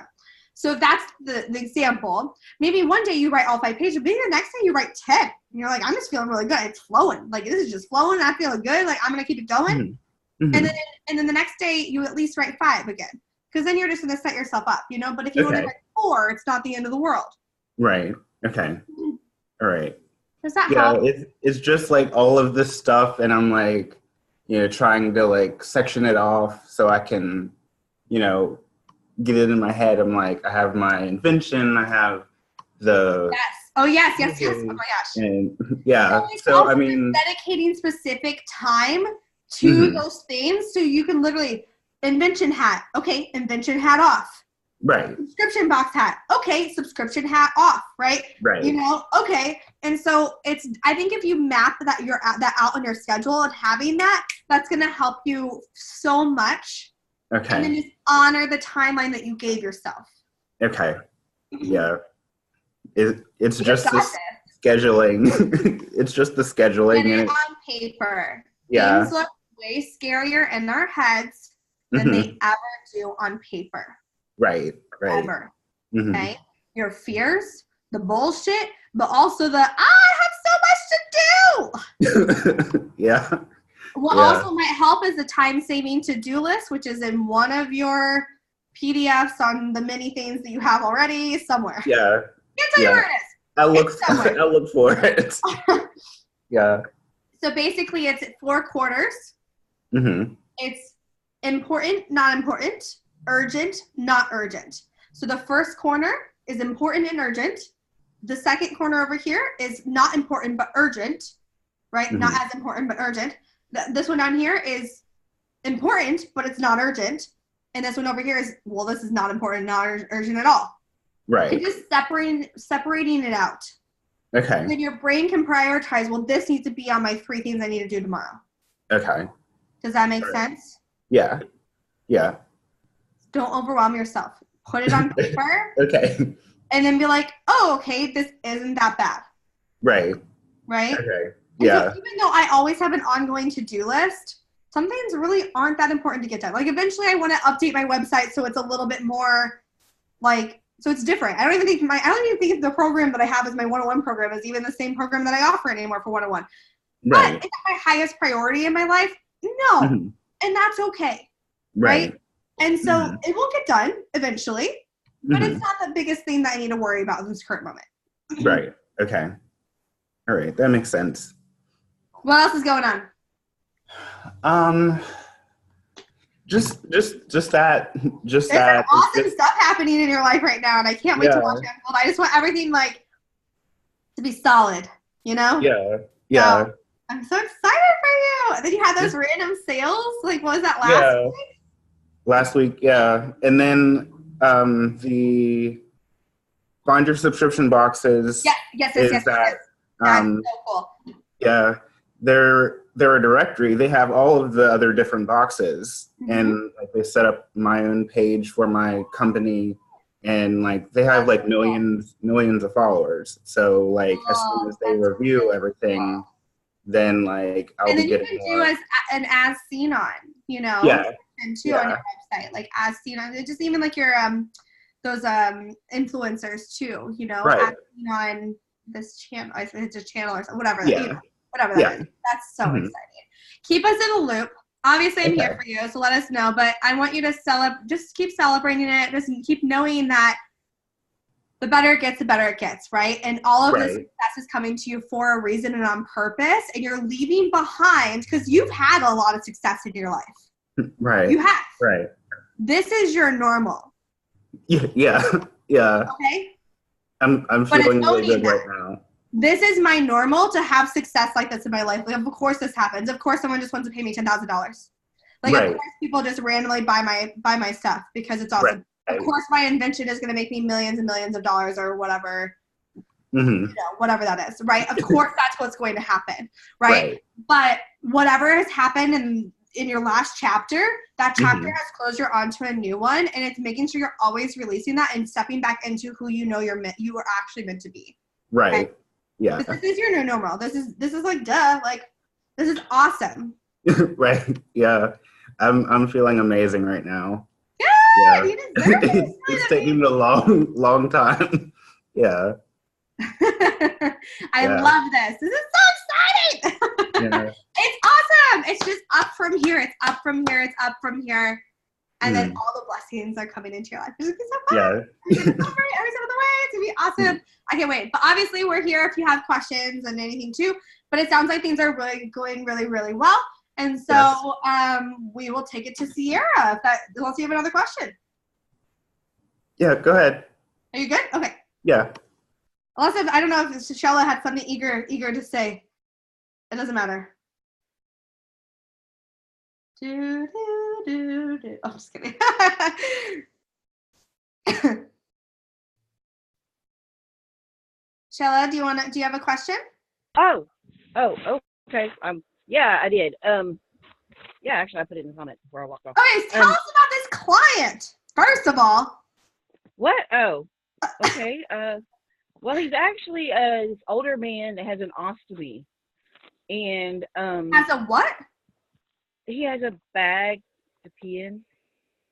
So if that's the example, maybe one day you write all 5 pages, maybe the next day you write 10. And you're like, I'm just feeling really good. It's flowing. Like, this is just flowing. I'm feeling good. Like, I'm going to keep it going. And then the next day you at least write 5 again. Because then you're just going to set yourself up, you know? But if you only write 4, it's not the end of the world. Right. Okay. All right. Does that help? It's just like all of this stuff, and I'm like, you know, trying to like section it off so I can, you know, get it in my head. I'm like, I have my invention, I have the yes. Oh my gosh. And so I mean, dedicating specific time to those things, so you can literally invention hat. Okay, invention hat off. Right. Subscription box hat. Okay, subscription hat off. Right. Right. You know. Okay. And so I think if you map that out on your schedule and having that's going to help you so much. Okay. And then just honor the timeline that you gave yourself. Okay. Yeah. It's just the scheduling. It's just the scheduling. Get it on paper. Yeah. Things look way scarier in our heads than they ever do on paper. Right. Ever. Okay? Your fears, the bullshit, but also the, I have so much to do. Yeah. What also might help is the time-saving to-do list, which is in one of your PDFs on the many things that you have already somewhere. Yeah. Can't tell you where it is. I look for it. Yeah. So basically, it's 4 quarters. It's important, not important. Urgent, not urgent. So the first corner is important and urgent. the second corner over here is not important but urgent, right? Mhm. Not as important but urgent. This one down here is important, but it's not urgent. And this one over here is, well, this is not important, not urgent at all. Right. And just separating it out. Okay. And then your brain can prioritize, well, this needs to be on my 3 things I need to do tomorrow. Okay. Does that make Right. sense? Yeah. Yeah. Don't overwhelm yourself. Put it on paper Okay. and then be like, oh, okay, this isn't that bad. Right. Right? Okay. And Yeah. so even though I always have an ongoing to-do list, some things really aren't that important to get done. Like eventually I want to update my website so it's a little bit more like, so it's different. I don't even think the program that I have as my 101 program is even the same program that I offer anymore for 101. Right. But is that my highest priority in my life? No. Mhm. And that's okay. Right. And so Mhm. it will get done eventually, but Mhm. it's not the biggest thing that I need to worry about in this current moment. Right. Okay. All right. That makes sense. What else is going on? Just that. Just There's that. some awesome stuff happening in your life right now, and I can't wait to Yeah. watch it unfold. I just want everything like to be solid, you know? Yeah. Yeah. So, I'm so excited for you. And then you had those random sales. Like, what was that last Yeah. week? Last week, yeah. And then the find your subscription boxes. Yes. Is Yes. that That's so cool. yeah, they're a directory. They have all of the other different boxes, Mhm. and like they set up my own page for my company, and like they have like That's cool. millions of followers. So like as soon Oh, as they that's review really everything, then like I'll And be then you getting can do more. an as seen on, you know, Yeah, and too on your website, like as seen on. Just even like your those influencers too, you know, Right. as seen on this channel. I think it's a channel or something, whatever. Yeah. You know, whatever that Yeah. is. That's so Mhm. exciting. Keep us in the loop. Obviously, I'm here Okay. for you, so let us know. But I want you to just keep celebrating it. Just keep knowing that the better it gets, the better it gets, right? And all of this Right. success is coming to you for a reason and on purpose. And you're leaving behind, because you've had a lot of success in your life. Right. You have. Right. This is your normal, Yeah. Yeah. Yeah. okay? I'm But feeling it's really owning good that. right now. This is my normal to have success like this in my life. Like, of course this happens. Of course someone just wants to pay me $10,000. Like, Right. of course people just randomly buy my stuff because it's awesome. Right. Of course my invention is going to make me millions and millions of dollars or whatever, Mhm. you know, whatever that is, right? Of course that's what's going to happen, right? Right. But whatever has happened in your last chapter, that chapter Mhm. has closed you onto a new one, and it's making sure you're always releasing that and stepping back into who you know you are actually meant to be. Right. Yeah. This is your new normal. This is like duh. Like, this is awesome. Right. Yeah. I'm feeling amazing right now. Good. Yeah. You deserve it. It's taking a long time. Yeah. I Yeah. love this. This is so exciting. Yeah. It's awesome. It's just up from here. It's up from here. It's up from here. And then all the blessings are coming into your life. It's going to be so fun. Yeah. We're going to celebrate every step of the way. It's going to be awesome. I can't wait. But obviously, we're here if you have questions and anything too. But it sounds like things are really going really, really well. And so we will take it to Sierra unless you have another question. Yeah. Go ahead. Are you good? Okay. Yeah. Unless I don't know if Shella had something eager to say. It doesn't matter. Do, do, do, do. Oh, I'm just kidding. Shella, do you have a question? Oh, okay. Yeah, I did. Yeah, actually, I put it in the comments before I walked off. Okay, tell us about this client. First of all. What? Oh, okay. Well, he's actually this older man that has an ostomy, and As a what? he has a bag to pee in,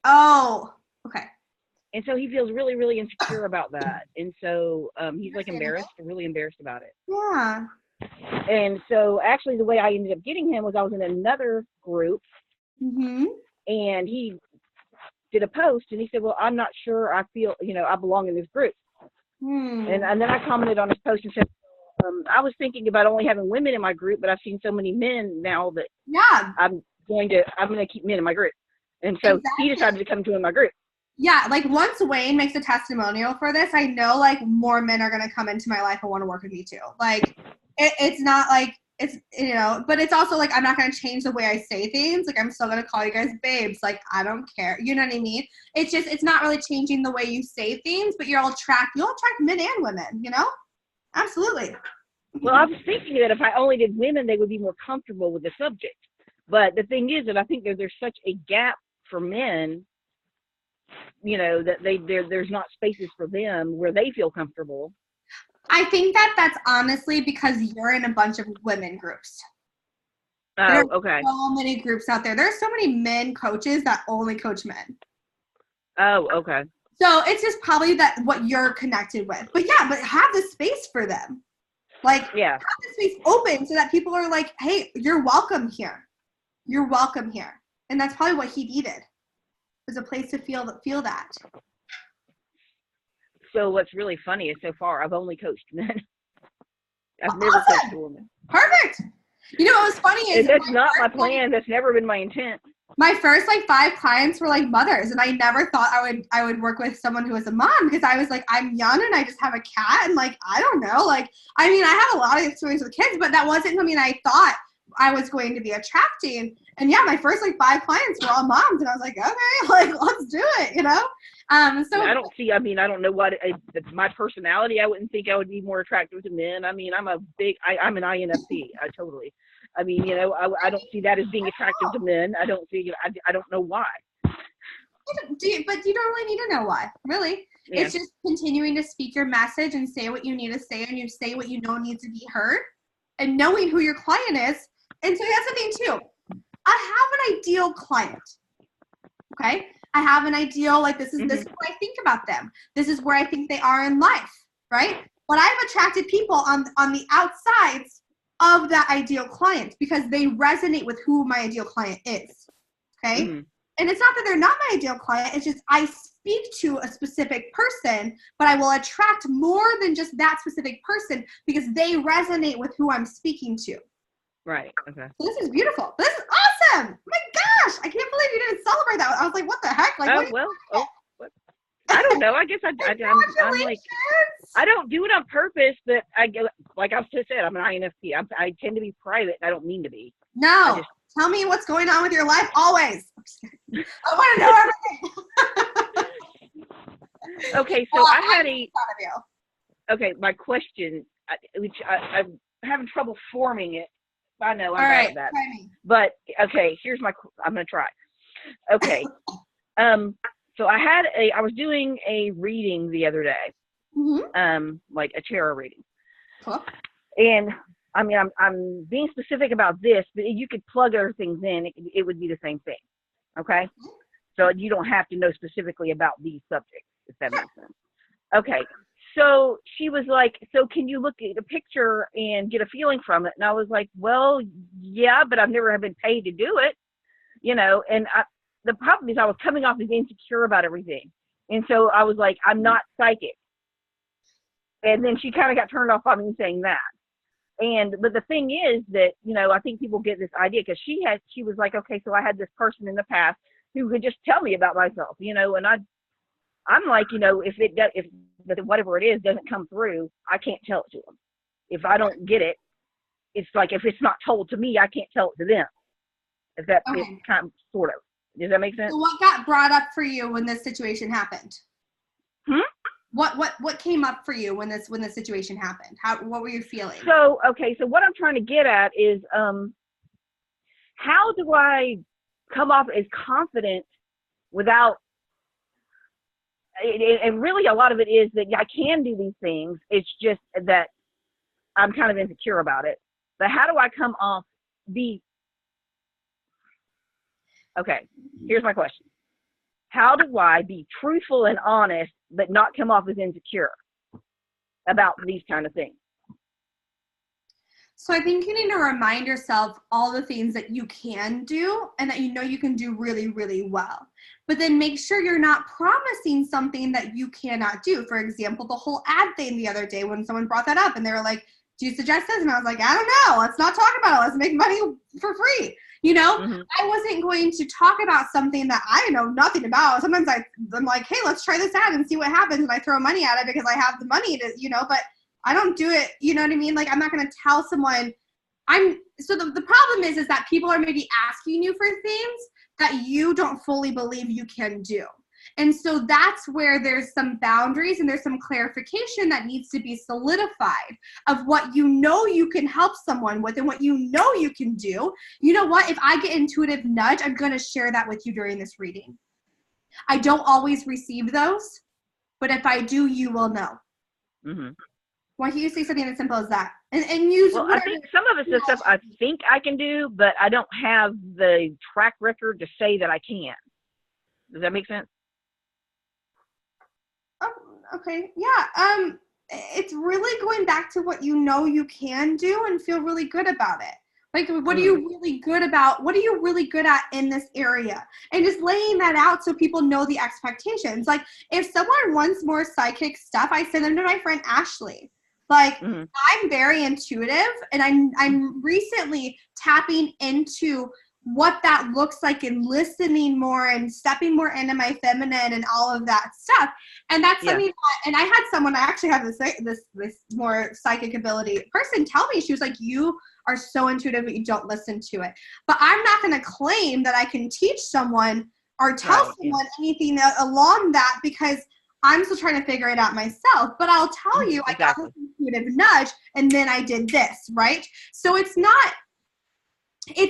Oh, okay. and so he feels really, really insecure about that, and so he's like Understandable. really embarrassed about it. Yeah. And so actually, the way I ended up getting him was I was in another group, Mm-hmm. and he did a post, and he said, "Well, I'm not sure I feel, I belong in this group." And then I commented on his post and said, I was thinking about only having women in my group, but I've seen so many men now that Yeah. I'm going to keep men in my group. And so he Exactly. decided to come join my group. Yeah, like once Wayne makes a testimonial for this, I know like more men are gonna come into my life and want to work with me too. Like it's not like it's but it's also like I'm not gonna change the way I say things. Like I'm still gonna call you guys babes. Like I don't care. You know what I mean? It's not really changing the way you say things, but you'll attract men and women. Absolutely. Well, I was thinking that if I only did women, they would be more comfortable with the subject. But the thing is that I think that there's such a gap for men, that there's not spaces for them where they feel comfortable. I think that's honestly because you're in a bunch of women groups. Oh, there are okay. so many groups out there. There's so many men coaches that only coach men. Oh, okay. So it's just probably that what you're connected with. But yeah, but have the space for them. Like, yeah, have the space open so that people are like, hey, you're welcome here. You're welcome here. And that's probably what he needed. Was a place to feel that. So what's really funny is so far I've only coached men. I've never coached a woman. Perfect. What was funny is that's not my plan. That's never been my intent. My first 5 clients were mothers, and I never thought I would work with someone who was a mom because I was like, I'm young and I just have a cat and I don't know. I have a lot of experience with kids, but that wasn't something I thought I was going to be attracting. And yeah, my first 5 clients were all moms, and I was like, okay, let's do it, So I don't know what my personality. I wouldn't think I would be more attractive to men. I'm an INFP. Totally. I don't see that as being attractive to men. I don't see. I don't know why. But you don't really need to know why, really. Yeah. It's just continuing to speak your message and say what you need to say, and you say what you know needs to be heard, and knowing who your client is. And so that's the thing too. I have an ideal client. Okay, I have an ideal. This is what I think about them. This is where I think they are in life, right? But I've attracted people on the outsides of that ideal client because they resonate with who my ideal client is. Okay. Mm-hmm. And it's not that they're not my ideal client. It's just I speak to a specific person, but I will attract more than just that specific person because they resonate with who I'm speaking to. Right. Okay. So this is beautiful. This is awesome. My gosh. I can't believe you didn't celebrate that. I was like, what the heck? I don't know. I guess I'm like, I don't do it on purpose, but like I just said, I'm an INFP. I tend to be private. I don't mean to be. No. Tell me what's going on with your life always. I want to know everything. Okay, so I had my question, which I'm having trouble forming it. I know I'm bad at that. But okay, I'm going to try. Okay. So I was doing a reading the other day, like a tarot reading. Huh? And I'm being specific about this, but you could plug other things in. It would be the same thing. Okay. So you don't have to know specifically about these subjects, if that makes sense. Okay. So she was like, so can you look at a picture and get a feeling from it? And I was like, well, yeah, but I've never been paid to do it, and the problem is I was coming off as insecure about everything. And so I was like, I'm not psychic. And then she kind of got turned off by me saying that. But the thing is that, I think people get this idea because she was like, okay, so I had this person in the past who could just tell me about myself, and I'm like, if whatever it is doesn't come through, I can't tell it to them. If I don't get it, it's like, if it's not told to me, I can't tell it to them. If that is kind of sort of. Does that make sense? So what got brought up for you when this situation happened? What came up for you when this situation happened? What were you feeling? So what I'm trying to get at is how do I come off as confident without and really a lot of it is that I can do these things. It's just that I'm kind of insecure about it. But how do I come off okay, here's my question. How do I be truthful and honest, but not come off as insecure about these kind of things? So I think you need to remind yourself all the things that you can do and that you can do really, really well. But then make sure you're not promising something that you cannot do. For example, the whole ad thing the other day when someone brought that up and they were like, do you suggest this? And I was like, I don't know. Let's not talk about it. Let's make money for free. You know, Mhm. I wasn't going to talk about something that I know nothing about. Sometimes I'm like, hey, let's try this ad and see what happens. And I throw money at it because I have the money to, you know, but I don't do it. You know what I mean? Like, I'm not going to tell someone so the problem is that people are maybe asking you for things that you don't fully believe you can do. And so that's where there's some boundaries and there's some clarification that needs to be solidified of what you know you can help someone with and what you know you can do. You know what? If I get intuitive nudge, I'm going to share that with you during this reading. I don't always receive those, but if I do, you will know. Mm-hmm. Why don't you say something as simple as that? And use. Well, I think some of it's the stuff I think I can do, but I don't have the track record to say that I can. Does that make sense? Oh, okay. Yeah. It's really going back to what you know you can do and feel really good about it. Like, what are you really good about? What are you really good at in this area? And just laying that out so people know the expectations. Like, if someone wants more psychic stuff, I send them to my friend Ashley. Like, I'm very intuitive, and I'm recently tapping into what that looks like and listening more and stepping more into my feminine and all of that stuff. And that's something that, and I had someone, I actually have this more psychic ability person tell me, she was like, you are so intuitive, but you don't listen to it. But I'm not going to claim that I can teach someone or tell someone anything along that, because I'm still trying to figure it out myself. But I'll tell you, I got this intuitive nudge, and then I did this, right? So it's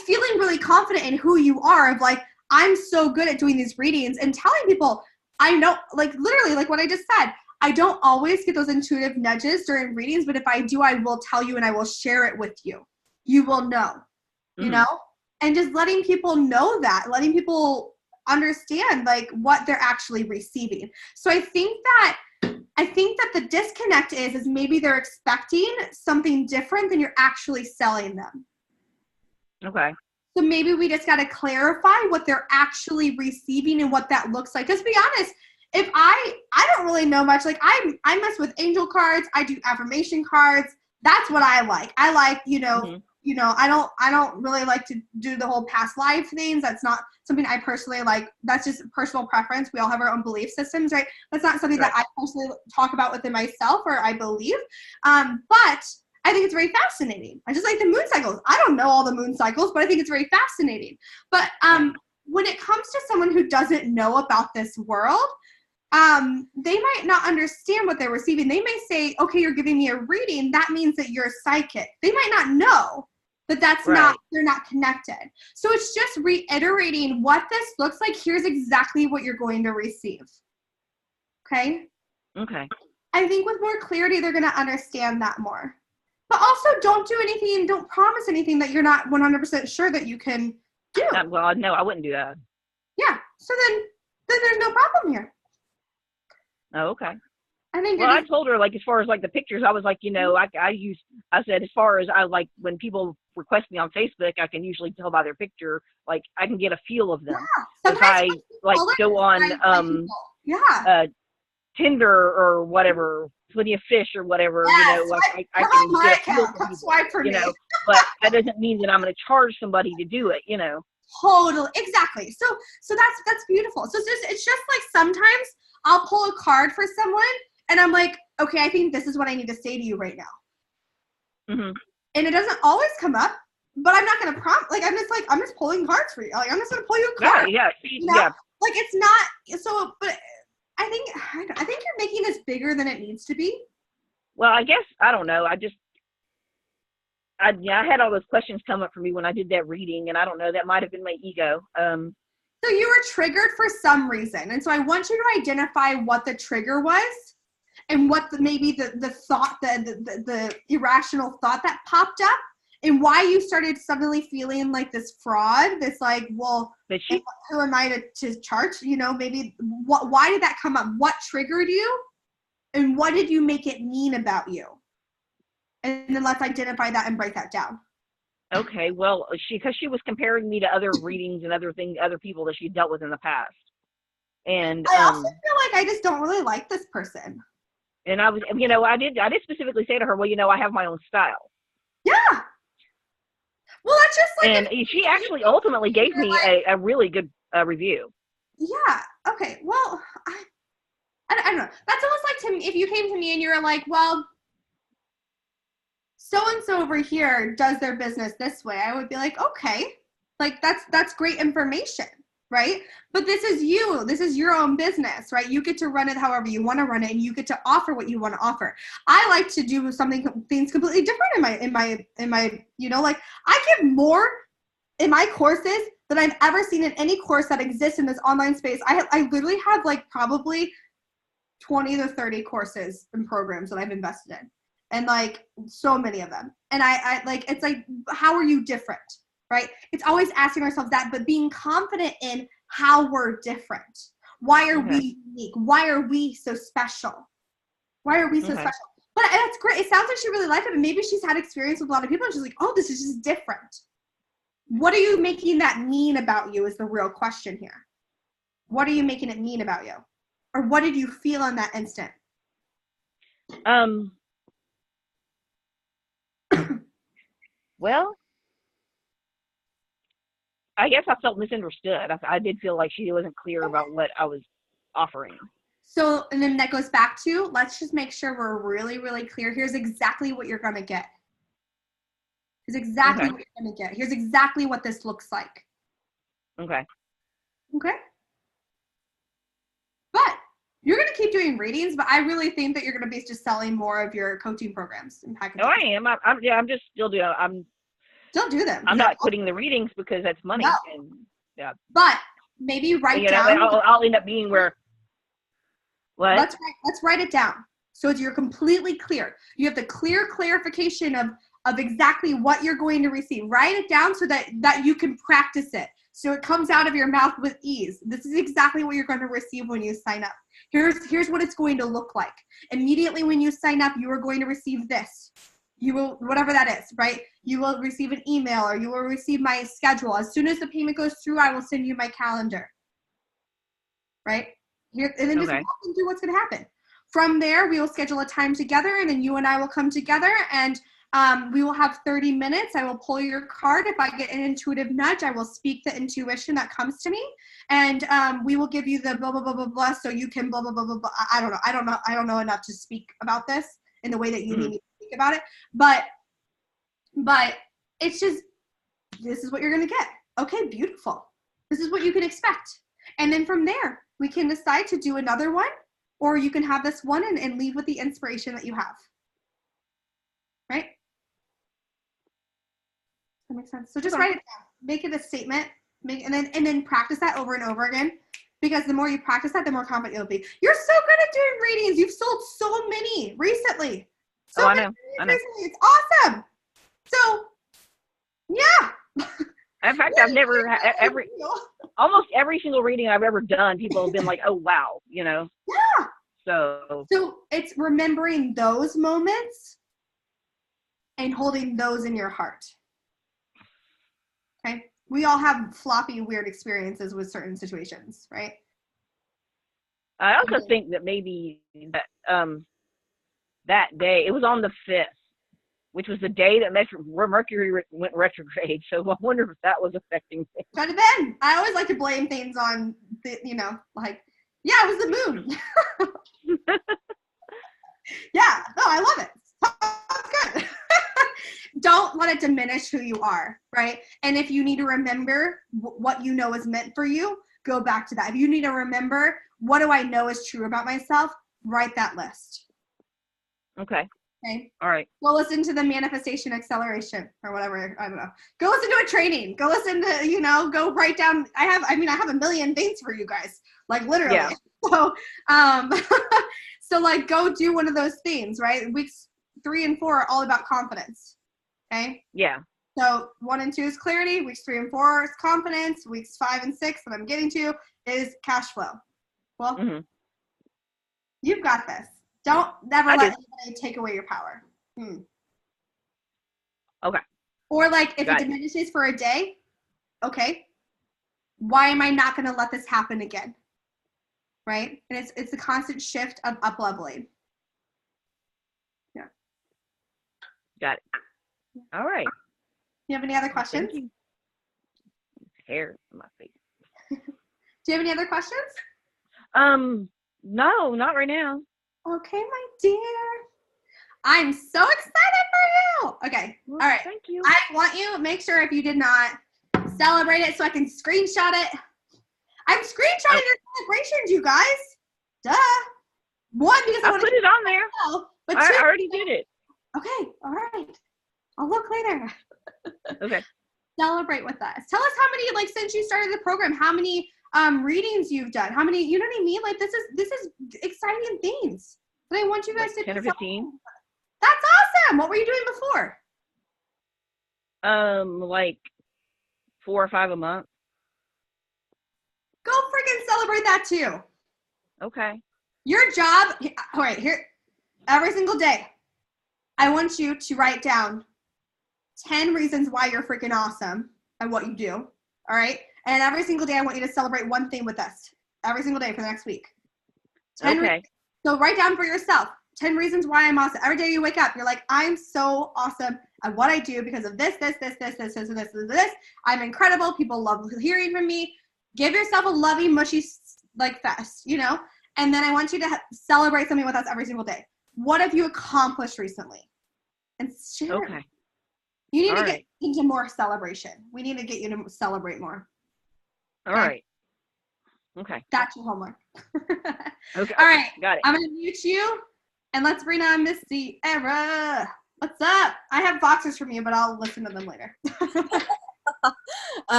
feeling really confident in who you are, of like, I'm so good at doing these readings and telling people, I know, like, literally, like what I just said, I don't always get those intuitive nudges during readings, but if I do, I will tell you and I will share it with you. You will know, you know? And just letting people know that, letting people understand like what they're actually receiving. So I think that the disconnect is maybe they're expecting something different than you're actually selling them. Okay. So maybe we just got to clarify what they're actually receiving and what that looks like. Because to be honest, if I don't really know much, like I mess with angel cards, I do affirmation cards. That's what I like. I like, I don't really like to do the whole past life things. That's not something I personally like. That's just personal preference. We all have our own belief systems, right? That's not something that I personally talk about within myself or I believe. But I think it's very fascinating. I just like the moon cycles. I don't know all the moon cycles, but I think it's very fascinating. But when it comes to someone who doesn't know about this world, they might not understand what they're receiving. They may say, okay, you're giving me a reading. That means that you're psychic. They might not know that they're not connected. So it's just reiterating what this looks like. Here's exactly what you're going to receive. Okay? Okay. I think with more clarity, they're going to understand that more. But also don't do anything, don't promise anything that you're not 100% sure that you can do. Well, no, I wouldn't do that. Yeah. So then there's no problem here. Oh, okay. I think. Well, I told her, like, as far as like the pictures, I was like, I said, as far as I like when people request me on Facebook, I can usually tell by their picture, like I can get a feel of them. Yeah. If I like go on Tinder or whatever, Plenty of Fish or whatever, I can get a feel for people, swipe for me. But that doesn't mean that I'm going to charge somebody to do it, Totally, exactly. So that's beautiful. So it's just like sometimes I'll pull a card for someone and I'm like, okay, I think this is what I need to say to you right now. Mm-hmm. And it doesn't always come up, but I'm not going to prompt. Like I'm just pulling cards for you. Like I'm just going to pull you a card. Yeah. Yeah. Like it's not so, but I think you're making this bigger than it needs to be. Well, I guess I don't know. I had all those questions come up for me when I did that reading, and I don't know. That might have been my ego. So you were triggered for some reason, and so I want you to identify what the trigger was, and what maybe the thought, the irrational thought that popped up, and why you started suddenly feeling like this fraud, this like, well, who am I to charge? Maybe why did that come up? What triggered you, and what did you make it mean about you? And then let's identify that and break that down. Okay, well, because she was comparing me to other readings and other people that she dealt with in the past. And I also feel like I just don't really like this person. And I was, I did specifically say to her, well, I have my own style. Yeah. Well, that's just like, And she actually ultimately gave me a really good review. yeah. Okay. Well, I don't know. That's almost like to me, if you came to me and you were like, well, so-and-so over here does their business this way. I would be like, okay, like that's great information, right? But this is you. This is your own business, right? You get to run it however you want to run it, and you get to offer what you want to offer. I like to do things completely different in my, you know, like I give more in my courses than I've ever seen in any course that exists in this online space. I literally have like probably 20 to 30 courses and programs that I've invested in, and like so many of them. And I like, it's like, how are you different, right? It's always asking ourselves that, but being confident in how we're different. Why are we unique? Why are we so special? Why are we so special? But that's great. It sounds like she really liked it, and maybe she's had experience with a lot of people and she's like, oh, this is just different. What are you making that mean about you is the real question here. What are you making it mean about you? Or what did you feel in that instant? Well, I guess I felt misunderstood. I did feel like she wasn't clear about what I was offering. So, and then that goes back to, let's just make sure we're really, really clear. Here's exactly what you're going to get. Here's exactly what you're going to get. Here's exactly what this looks like. Okay. Okay. But you're going to keep doing readings, but I really think that you're going to be just selling more of your coaching programs and packages. Oh, I am. I'm just still doing. Still do them. I'm not quitting the readings because that's money. No. And yeah. But maybe write down. I'll end up being where. What? Let's write it down so you're completely clear. You have the clear clarification of exactly what you're going to receive. Write it down so that you can practice it. So it comes out of your mouth with ease. This is exactly what you're going to receive when you sign up. Here's what it's going to look like. Immediately when you sign up, you are going to receive this. You will, whatever that is, right? You will receive an email, or you will receive my schedule. As soon as the payment goes through, I will send you my calendar. Right? Here, and then just walk into what's going to happen. From there, we will schedule a time together, and then you and I will come together, and we will have 30 minutes. I will pull your card. If I get an intuitive nudge, I will speak the intuition that comes to me, and we will give you the blah blah blah blah blah, so you can blah blah blah blah blah. I don't know enough to speak about this in the way that you need me to speak about it, but it's just, this is what you're gonna get. Okay, beautiful. This is what you can expect, and then from there we can decide to do another one, or you can have this one and leave with the inspiration that you have. Right? That makes sense. So just write it down. Make it a statement. And then practice that over and over again. Because the more you practice that, the more confident you'll be. You're so good at doing readings. You've sold so many recently. I know. Recently. It's awesome. So, yeah. In fact, I've never almost every single reading I've ever done, people have been like, "Oh wow," you know. Yeah. So it's remembering those moments and holding those in your heart. Okay? We all have floppy, weird experiences with certain situations, right? I also think that maybe that day, it was on the 5th, which was the day that Mercury went retrograde. So I wonder if that was affecting things. Could have been. I always like to blame things on the, like, yeah, it was the moon. Yeah, no, I love it. That's good. Don't let it diminish who you are, right? And if you need to remember what you know is meant for you, go back to that. If you need to remember, what do I know is true about myself? Write that list. Okay. Okay. All right. Go listen to the manifestation acceleration or whatever. I don't know. Go listen to a training. Go listen to, go write down. I have a million things for you guys, like literally. Yeah. So, so like go do one of those things, right? Weeks 3 and 4 are all about confidence. Okay. Yeah. So 1 and 2 is clarity. Weeks 3 and 4 is confidence. Weeks 5 and 6 that I'm getting to is cash flow. Well, you've got this. Don't never let anybody take away your power. Okay. Or like if it diminishes for a day, okay, why am I not going to let this happen again? Right? And it's a constant shift of up leveling. Yeah. Got it. All right. You have any other questions? Thank you. Hair on my face. Do you have any other questions? No, not right now. Okay, my dear. I'm so excited for you. Okay. Well, All right. Thank you. I want you to make sure if you did not celebrate it so I can screenshot it. I'm screenshotting your celebrations, you guys. Duh. One, because I I want put to it on there. know, but I two, already did it. okay, all right. I'll look later. Okay. Celebrate with us. Tell us how many, like, since you started the program, how many readings you've done. How many, you know what I mean? Like, this is exciting things. But I want you guys Like to 10 or 15. That's awesome. What were you doing before? Like 4 or 5 a month. Go freaking celebrate that too. Okay. Your job, all right, here, every single day, I want you to write down 10 reasons why you're freaking awesome at what you do, all right? And every single day, I want you to celebrate one thing with us. Every single day for the next week. 10 Okay. So write down for yourself 10 reasons why I'm awesome. Every day you wake up, you're like, I'm so awesome at what I do because of this. I'm incredible. People love hearing from me. Give yourself a lovey, mushy, like, fest, you know? And then I want you to celebrate something with us every single day. What have you accomplished recently? And share it. Okay. You need All to right. get into more celebration. We need to get you to celebrate more. All right. Okay. That's your homework. Okay. All right. Got it. I'm going to mute you, and let's bring on Miss Sierra. What's up? I have boxers from you, but I'll listen to them later.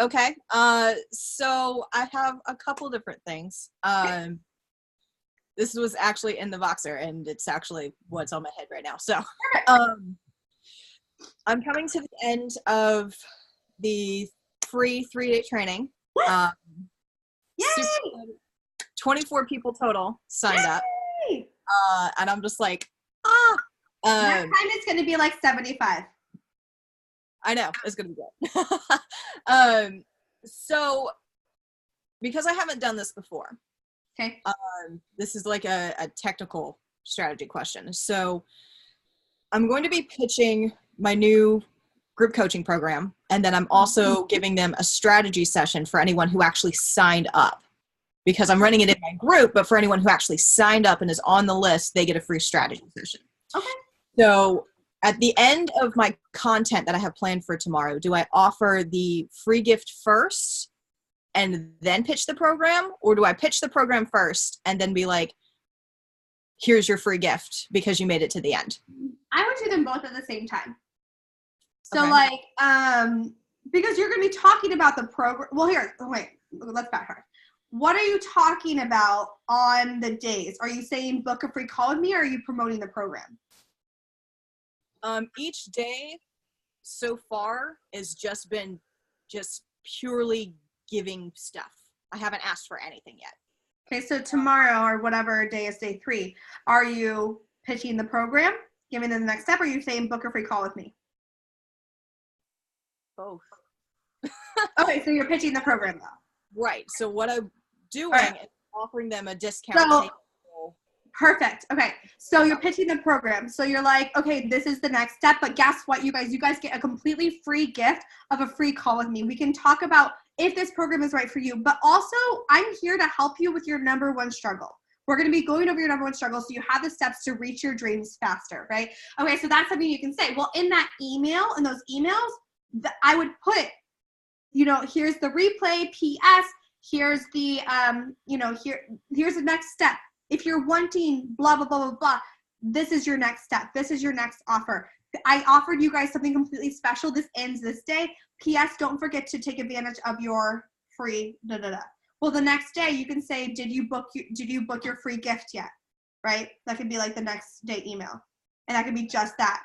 Okay. So I have a couple different things. This was actually in the Voxer, and it's actually what's on my head right now. So, I'm coming to the end of the free 3-day training. Yay! 24 people total signed up. Yay! And I'm just like, Next time it's going to be like 75. I know, it's gonna be good. So because I haven't done this before, Okay. this is like a technical strategy question. So I'm going to be pitching my new group coaching program, and then I'm also giving them a strategy session for anyone who actually signed up, because I'm running it in my group, but for anyone who actually signed up and is on the list, they get a free strategy session. Okay. So at the end of my content that I have planned for tomorrow, do I offer the free gift first and then pitch the program? Or do I pitch the program first and then be like, here's your free gift because you made it to the end? I would do them both at the same time. So Okay. like, because you're going to be talking about the program. Well, here, wait, let's backtrack. What are you talking about on the days? Are you saying book a free call with me, or are you promoting the program? Each day so far has just been just purely giving stuff. I haven't asked for anything yet. Okay, so tomorrow or whatever day is day 3, are you pitching the program, giving them the next step, or are you saying book a free call with me? Both. Okay, so you're pitching the program though. Right. So what I'm doing Right. is offering them a discount. So- table. Perfect. Okay. So you're pitching the program. So you're like, okay, this is the next step, but guess what, you guys get a completely free gift of a free call with me. We can talk about if this program is right for you, but also I'm here to help you with your number one struggle. We're going to be going over your number one struggle so you have the steps to reach your dreams faster, right? Okay, so that's something you can say. Well, in that email, in those emails, I would put, you know, here's the replay, PS, here's the, here's the next step. If you're wanting blah, blah, blah, blah, blah, this is your next step. This is your next offer. I offered you guys something completely special. This ends this day. PS, don't forget to take advantage of your free da, da, da. Well, the next day you can say, did you book your free gift yet? Right? That could be like the next day email. And that could be just that.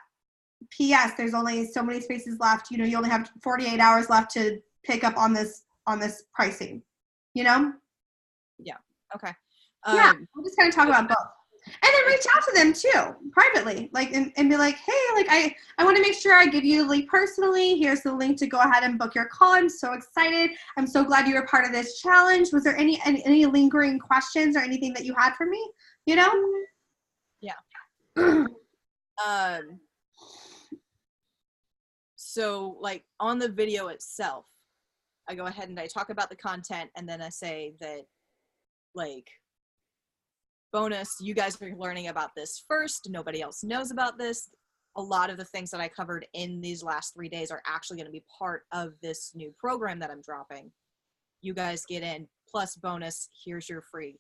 PS, there's only so many spaces left. You know, you only have 48 hours left to pick up on this pricing, you know? Okay. Yeah, we'll just kind of talk about both. And then reach out to them too, privately, like, and be like, hey, like, I want to make sure I give you the link personally. Here's the link to go ahead and book your call. I'm so excited. I'm so glad you were part of this challenge. Was there any lingering questions or anything that you had for me? You know? So like on the video itself, I go ahead and I talk about the content, and then I say that, like, bonus, you guys are learning about this first. Nobody else knows about this. A lot of the things that I covered in these last 3 days are actually going to be part of this new program that I'm dropping. You guys get in, plus bonus, here's your free,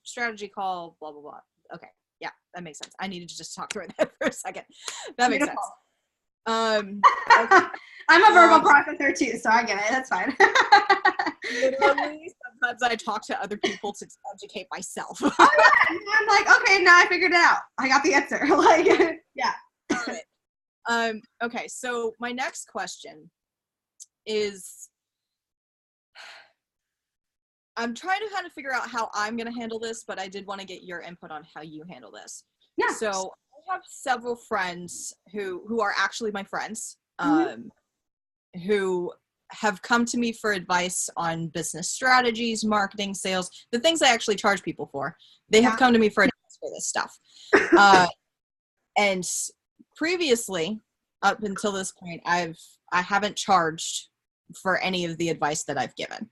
strategy call, blah, blah, blah. Okay. Yeah, that makes sense. I needed to just talk through that for a second. That makes Beautiful. sense. Okay. I'm a verbal processor too, so I get it. That's fine. Literally, sometimes I talk to other people to educate myself. Oh, yeah. And I'm like, okay, now I figured it out. I got the answer. Like, yeah. Okay, so my next question is, I'm trying to kind of figure out how I'm going to handle this, but I did want to get your input on how you handle this. Yeah. So I have several friends who are actually my friends, who have come to me for advice on business strategies, marketing, sales, the things I actually charge people for. They have come to me for advice for this stuff. And previously, up until this point, I haven't charged for any of the advice that I've given.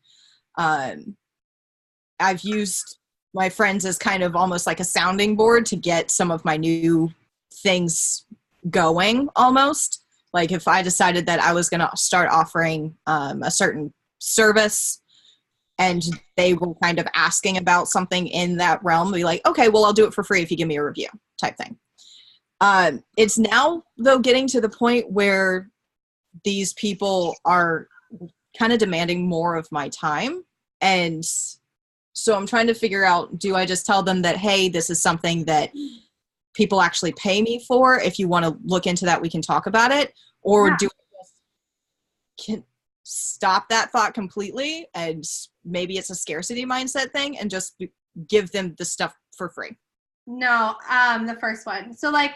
I've used my friends as kind of almost like a sounding board to get some of my new things going almost. Like if I decided that I was going to start offering a certain service and they were kind of asking about something in that realm, be like, okay, well, I'll do it for free if you give me a review type thing. It's now, though, getting to the point where these people are kind of demanding more of my time. And so I'm trying to figure out, do I just tell them that, hey, this is something that people actually pay me for? If you want to look into that, we can talk about it. Or do I just stop that thought completely, and maybe it's a scarcity mindset thing, and just give them the stuff for free? No, the first one. So like,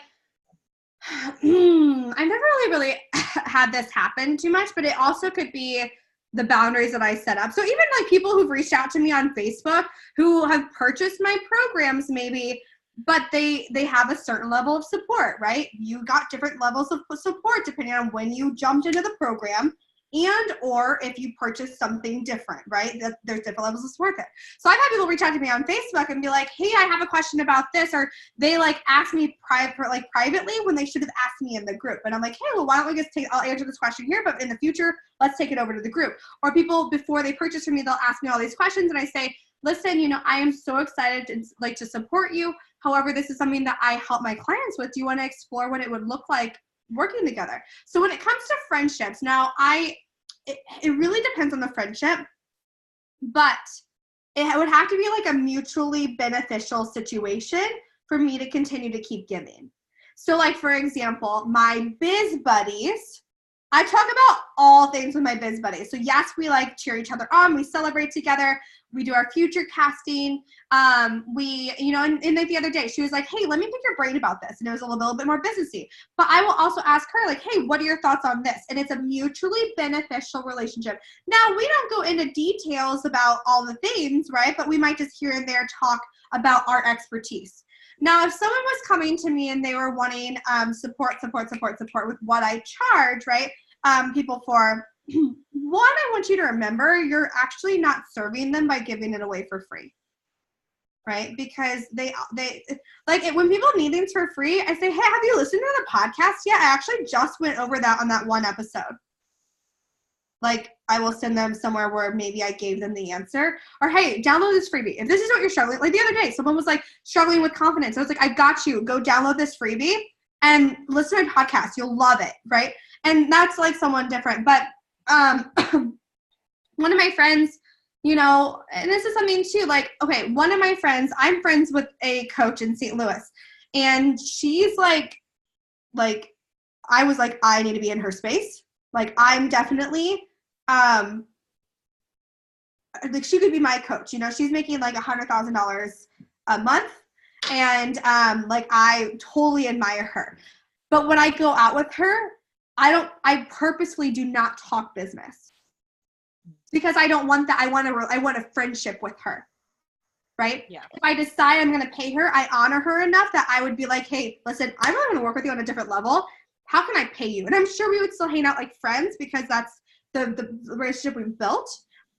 I've never really had this happen too much, but it also could be the boundaries that I set up. So even like people who've reached out to me on Facebook who have purchased my programs maybe, but they have a certain level of support, right? You got different levels of support depending on when you jumped into the program and or if you purchased something different, right? There's different levels of support there. So I've had people reach out to me on Facebook and be like, hey, I have a question about this, or they like ask me privately when they should have asked me in the group. And I'm like, hey, well, why don't we just I'll answer this question here, but in the future, let's take it over to the group. Or people, before they purchase from me, they'll ask me all these questions and I say, listen, I am so excited to support you. However, this is something that I help my clients with. Do you want to explore what it would look like working together? So when it comes to friendships, now it really depends on the friendship, but it would have to be like a mutually beneficial situation for me to continue to keep giving. So like, for example, my biz buddies, I talk about all things with my biz buddies. So yes, we like cheer each other on. We celebrate together. We do our future casting. And like the other day, she was like, hey, let me pick your brain about this. And it was a little bit more businessy. But I will also ask her like, hey, what are your thoughts on this? And it's a mutually beneficial relationship. Now, we don't go into details about all the things, right? But we might just here and there talk about our expertise. Now, if someone was coming to me and they were wanting support with what I charge, right? People for, one, I want you to remember, you're actually not serving them by giving it away for free, right? Because they like it, when people need things for free, I say, hey, have you listened to the podcast yet? I actually just went over that on that one episode. Like, I will send them somewhere where maybe I gave them the answer. Or, hey, download this freebie. If this is what you're struggling, like the other day, someone was like struggling with confidence. I was like, I got you. Go download this freebie and listen to my podcast. You'll love it, right? And that's like someone different. But one of my friends, and this is something too, like, okay, one of my friends, I'm friends with a coach in St. Louis. And she's like, I was like, I need to be in her space. Like, I'm definitely, like, she could be my coach. She's making like $100,000 a month. And, like, I totally admire her. But when I go out with her, I purposely do not talk business because I don't want that. I want a friendship with her. Right? Yeah. If I decide I'm going to pay her, I honor her enough that I would be like, hey, listen, I'm not going to work with you on a different level. how can I pay you? And I'm sure we would still hang out like friends because that's the relationship we've built,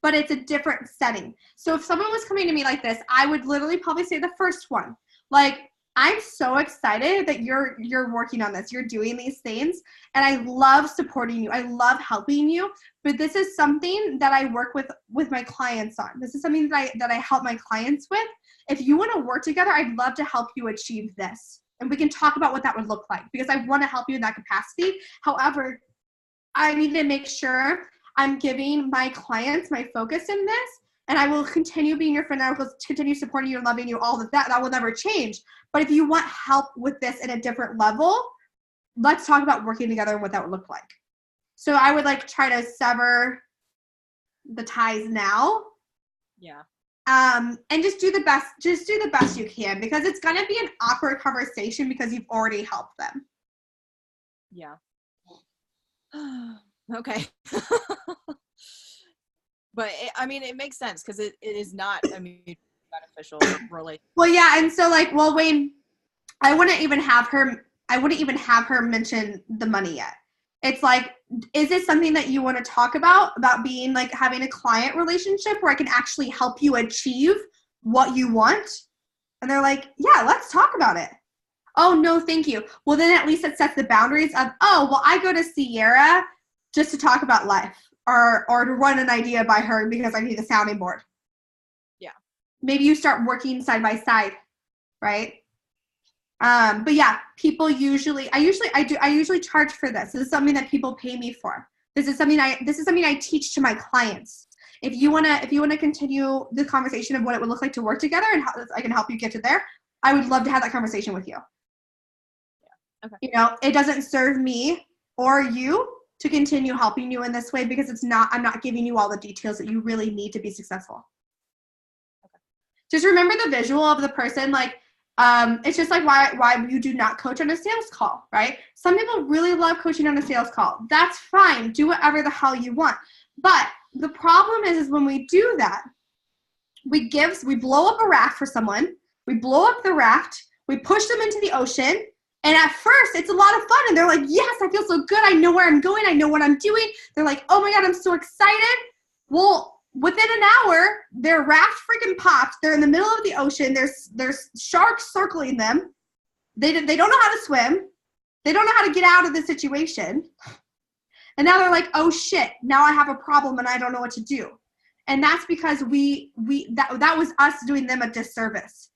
but it's a different setting. So if someone was coming to me like this, I would literally probably say the first one, like, I'm so excited that you're working on this. You're doing these things, and I love supporting you. I love helping you, but this is something that I work with my clients on. This is something that I help my clients with. If you want to work together, I'd love to help you achieve this. And we can talk about what that would look like because I want to help you in that capacity. However, I need to make sure I'm giving my clients my focus in this, and I will continue being your friend. I will continue supporting you and loving you, all of that. That will never change. But if you want help with this at a different level, let's talk about working together and what that would look like. So I would like try to sever the ties now. Yeah. And just do the best you can, because it's going to be an awkward conversation because you've already helped them. Yeah. Okay. But it makes sense because it is not a mutually beneficial relationship. Well, yeah, and so like, well, Wayne, I wouldn't even have her mention the money yet. It's like, is this something that you want to talk about being like having a client relationship where I can actually help you achieve what you want? And they're like, yeah, let's talk about it. Oh, no, thank you. Well, then at least it sets the boundaries of, oh, well, I go to Sierra just to talk about life or to run an idea by her because I need a sounding board. Yeah. Maybe you start working side by side, right? But yeah, people I usually charge for this. This is something that people pay me for. This is something I teach to my clients. If you wanna continue the conversation of what it would look like to work together and how I can help you get to there, I would love to have that conversation with you. Yeah. Okay. You know, it doesn't serve me or you to continue helping you in this way because I'm not giving you all the details that you really need to be successful. Okay. Just remember the visual of the person, like, it's just like why you do not coach on a sales call, right? Some people really love coaching on a sales call. That's fine. Do whatever the hell you want. But the problem is when we do that, we blow up a raft for someone. We blow up the raft. We push them into the ocean. And at first, it's a lot of fun. And they're like, yes, I feel so good. I know where I'm going. I know what I'm doing. They're like, oh my God, I'm so excited. Well, within an hour, their raft freaking popped. They're in the middle of the ocean. There's sharks circling them. They don't know how to swim. They don't know how to get out of the situation. And now they're like, oh shit, now I have a problem and I don't know what to do. And that's because that was us doing them a disservice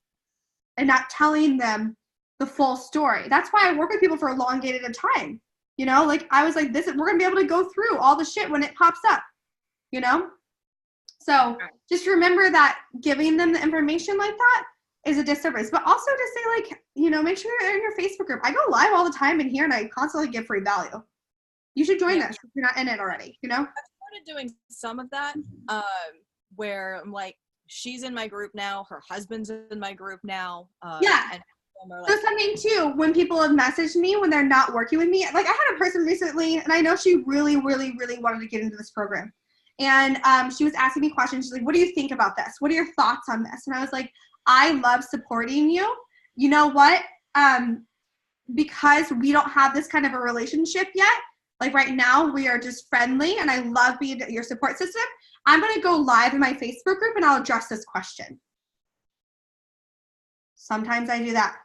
and not telling them the full story. That's why I work with people for a elongated time. You know, like I was like, we're going to be able to go through all the shit when it pops up, you know? So just remember that giving them the information like that is a disservice, but also to say like, you know, make sure you're in your Facebook group. I go live all the time in here and I constantly give free value. You should join this if you're not in it already, you know? I've started doing some of that where I'm like, she's in my group now, her husband's in my group now. Yeah. And like, so something too, when people have messaged me when they're not working with me, like I had a person recently and I know she really, really, really wanted to get into this program. And she was asking me questions. She's like, what do you think about this? What are your thoughts on this? And I was like, I love supporting you. You know what? Because we don't have this kind of a relationship yet, like right now we are just friendly and I love being your support system. I'm going to go live in my Facebook group and I'll address this question. Sometimes I do that.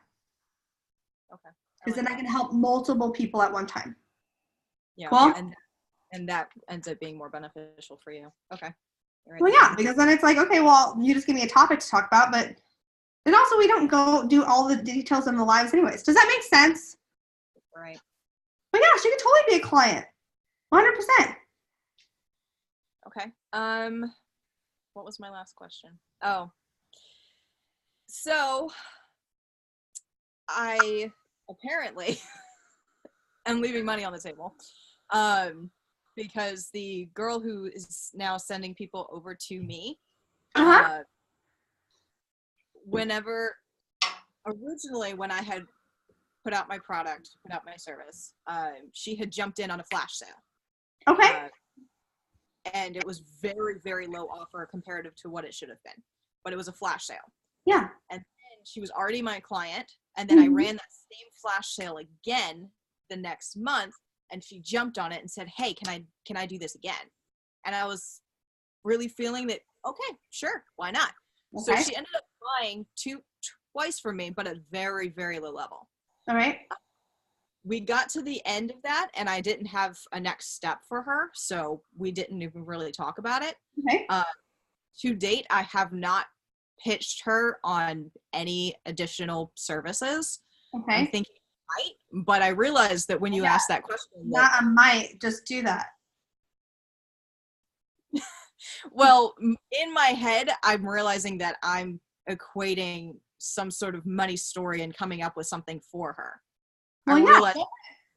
Okay. Because then I can help multiple people at one time. Yeah. Cool? And that ends up being more beneficial for you. Okay. Right, well, yeah, because then it's like, okay, well, you just give me a topic to talk about, but then also we don't go do all the details in the lives anyways. Does that make sense? Right. But yeah, she could totally be a client. 100%. Okay. What was my last question? Oh. So I apparently am leaving money on the table. Because the girl who is now sending people over to me, originally when I had put out my product, put out my service, she had jumped in on a flash sale. Okay. And it was very, very low offer comparative to what it should have been, but it was a flash sale. Yeah. And then she was already my client, and then I ran that same flash sale again the next month, and she jumped on it and said, hey, can I do this again? And I was really feeling that, okay, sure, why not? So Okay. she ended up buying twice from me, but at very, very low level. All right. We got to the end of that, and I didn't have a next step for her, so we didn't even really talk about it. Okay. To date, I have not pitched her on any additional services. Okay. I'm thinking I might, but I realized that when you asked that question, Not a might, just do that. well, in my head, I'm realizing that I'm equating some sort of money story and coming up with something for her. Well, yeah.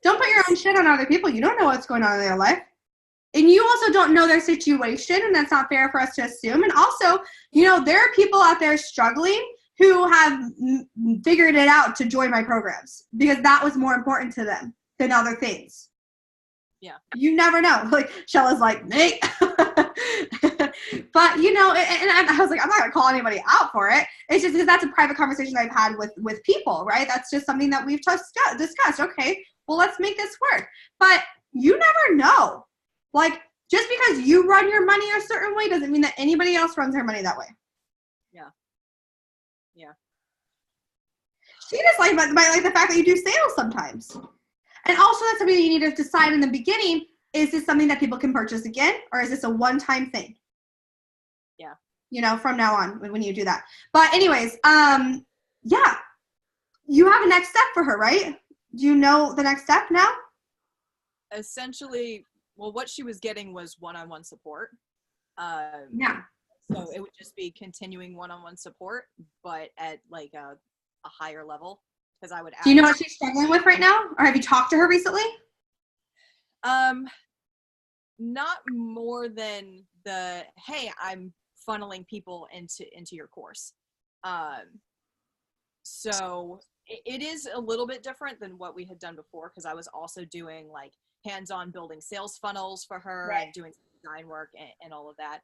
Don't put your own shit on other people. You don't know what's going on in their life. And you also don't know their situation, and that's not fair for us to assume. And also, you know, there are people out there struggling who have figured it out to join my programs because that was more important to them than other things. Yeah. You never know. Like, Shella's like, Nate. But, you know, and I was like, I'm not going to call anybody out for it. It's just because that's a private conversation I've had with people, right? That's just something that we've discussed. Okay, well, let's make this work. But you never know. Like, just because you run your money a certain way doesn't mean that anybody else runs their money that way. Yeah. Yeah. She just like the fact that you do sales sometimes. And also that's something that you need to decide in the beginning. Is this something that people can purchase again? Or is this a one-time thing? Yeah. You know, from now on when you do that. But anyways, yeah. You have a next step for her, right? Do you know the next step now? Essentially, well, what she was getting was one-on-one support. Yeah. So it would just be continuing one-on-one support, but at like a higher level. Because I would. Do you know what she's struggling with right now, or have you talked to her recently? Not more than the hey, I'm funneling people into your course. So it is a little bit different than what we had done before because I was also doing like hands-on building sales funnels for her Right. and doing design work and all of that.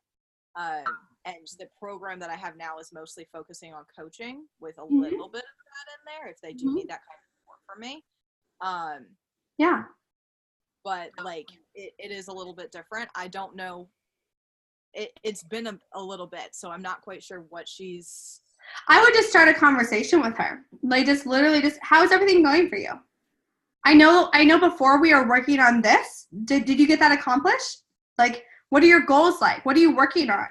And the program that I have now is mostly focusing on coaching with a little bit of that in there if they do need that kind of support from me. Yeah. But like it is a little bit different. I don't know. It's been a little bit, so I'm not quite sure what she's. I would just start a conversation with her. Like just literally just how's everything going for you? I know before we are working on this, did you get that accomplished? Like what are your goals like? What are you working on?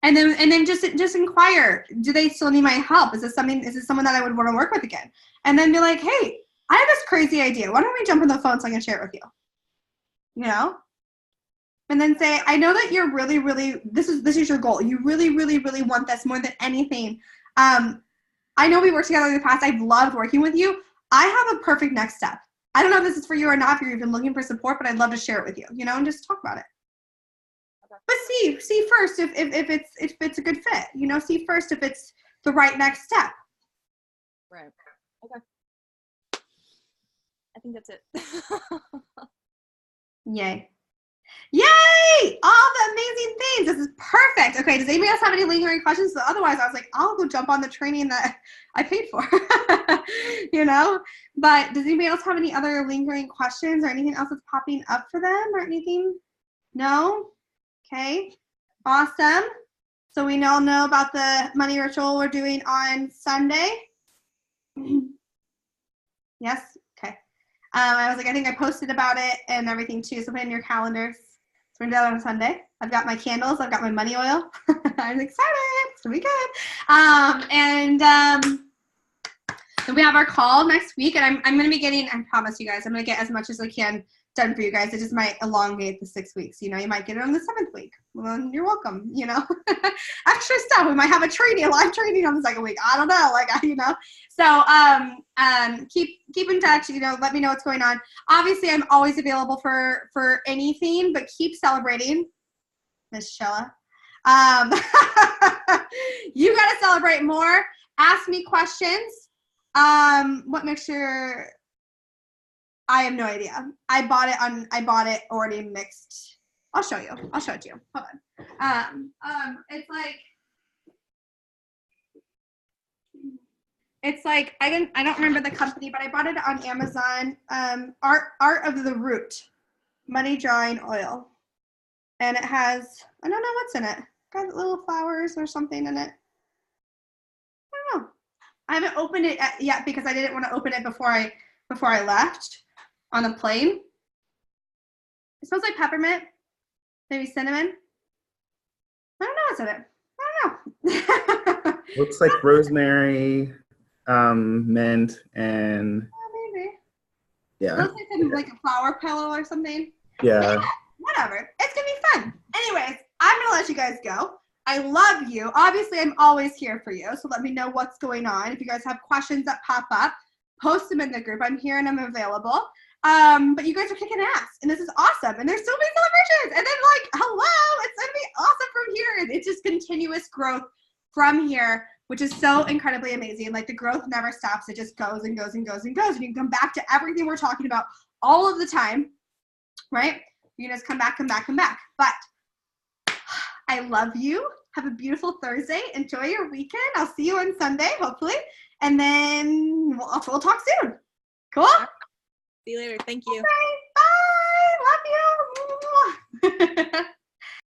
And then just inquire, do they still need my help? Is this someone that I would want to work with again? And then be like, hey, I have this crazy idea. Why don't we jump on the phone so I can share it with you? You know? And then say, I know that you're really, really, this is your goal. You really, really, really want this more than anything. I know we worked together in the past. I've loved working with you. I have a perfect next step. I don't know if this is for you or not, if you're even looking for support, but I'd love to share it with you, you know, and just talk about it. Okay. But see first if it's a good fit, you know, see first if it's the right next step. Right. Okay. I think that's it. Yay. Yay! All the amazing things. This is perfect. Okay, does anybody else have any lingering questions? Otherwise, I was like, I'll go jump on the training that I paid for, you know? But does anybody else have any other lingering questions or anything else that's popping up for them or anything? No? Okay, awesome. So we all know about the money ritual we're doing on Sunday. Yes? Okay. I was like, I think I posted about it and everything too, so put it in your calendars. So we're doing that on Sunday. I've got my candles. I've got my money oil. I'm excited. It's going to be good. And we have our call next week, and I'm going to be getting, I promise you guys, I'm going to get as much as I can done for you guys. It just might elongate the 6 weeks. You know, you might get it on the 7th week. Well, you're welcome, you know. Extra stuff. We might have a live training on the 2nd week. I don't know, like, you know. So keep in touch, you know, let me know what's going on. Obviously, I'm always available for anything, but keep celebrating, Miss Shella. You got to celebrate more. Ask me questions. What mixture? I have no idea. I bought it already mixed. I'll show you. I'll show it to you. Hold on. It's like It's like I don't remember the company, but I bought it on Amazon. Art of the Root, money drawing oil, and it has I don't know what's in it. Got little flowers or something in it. I don't know. I haven't opened it yet because I didn't want to open it before I left on the plane. It smells like peppermint, maybe cinnamon. I don't know what's in it. I don't know. Looks like rosemary, mint, and Maybe. yeah, Looks like a flower pillow or something. yeah. Whatever. It's gonna be fun. Anyways, I'm gonna let you guys go. I love you. Obviously, I'm always here for you. So let me know what's going on. If you guys have questions that pop up, post them in the group. I'm here and I'm available. But you guys are kicking ass, and this is awesome. And there's so many celebrations. And then hello, it's gonna be awesome from here. And it's just continuous growth from here, which is so incredibly amazing. Like the growth never stops. It just goes and goes and goes and goes. And you can come back to everything we're talking about all of the time, right? You can just come back. But I love you. Have a beautiful Thursday. Enjoy your weekend. I'll see you on Sunday, hopefully. And then we'll talk soon. Cool? See you later. Thank you. Okay, bye. Love you.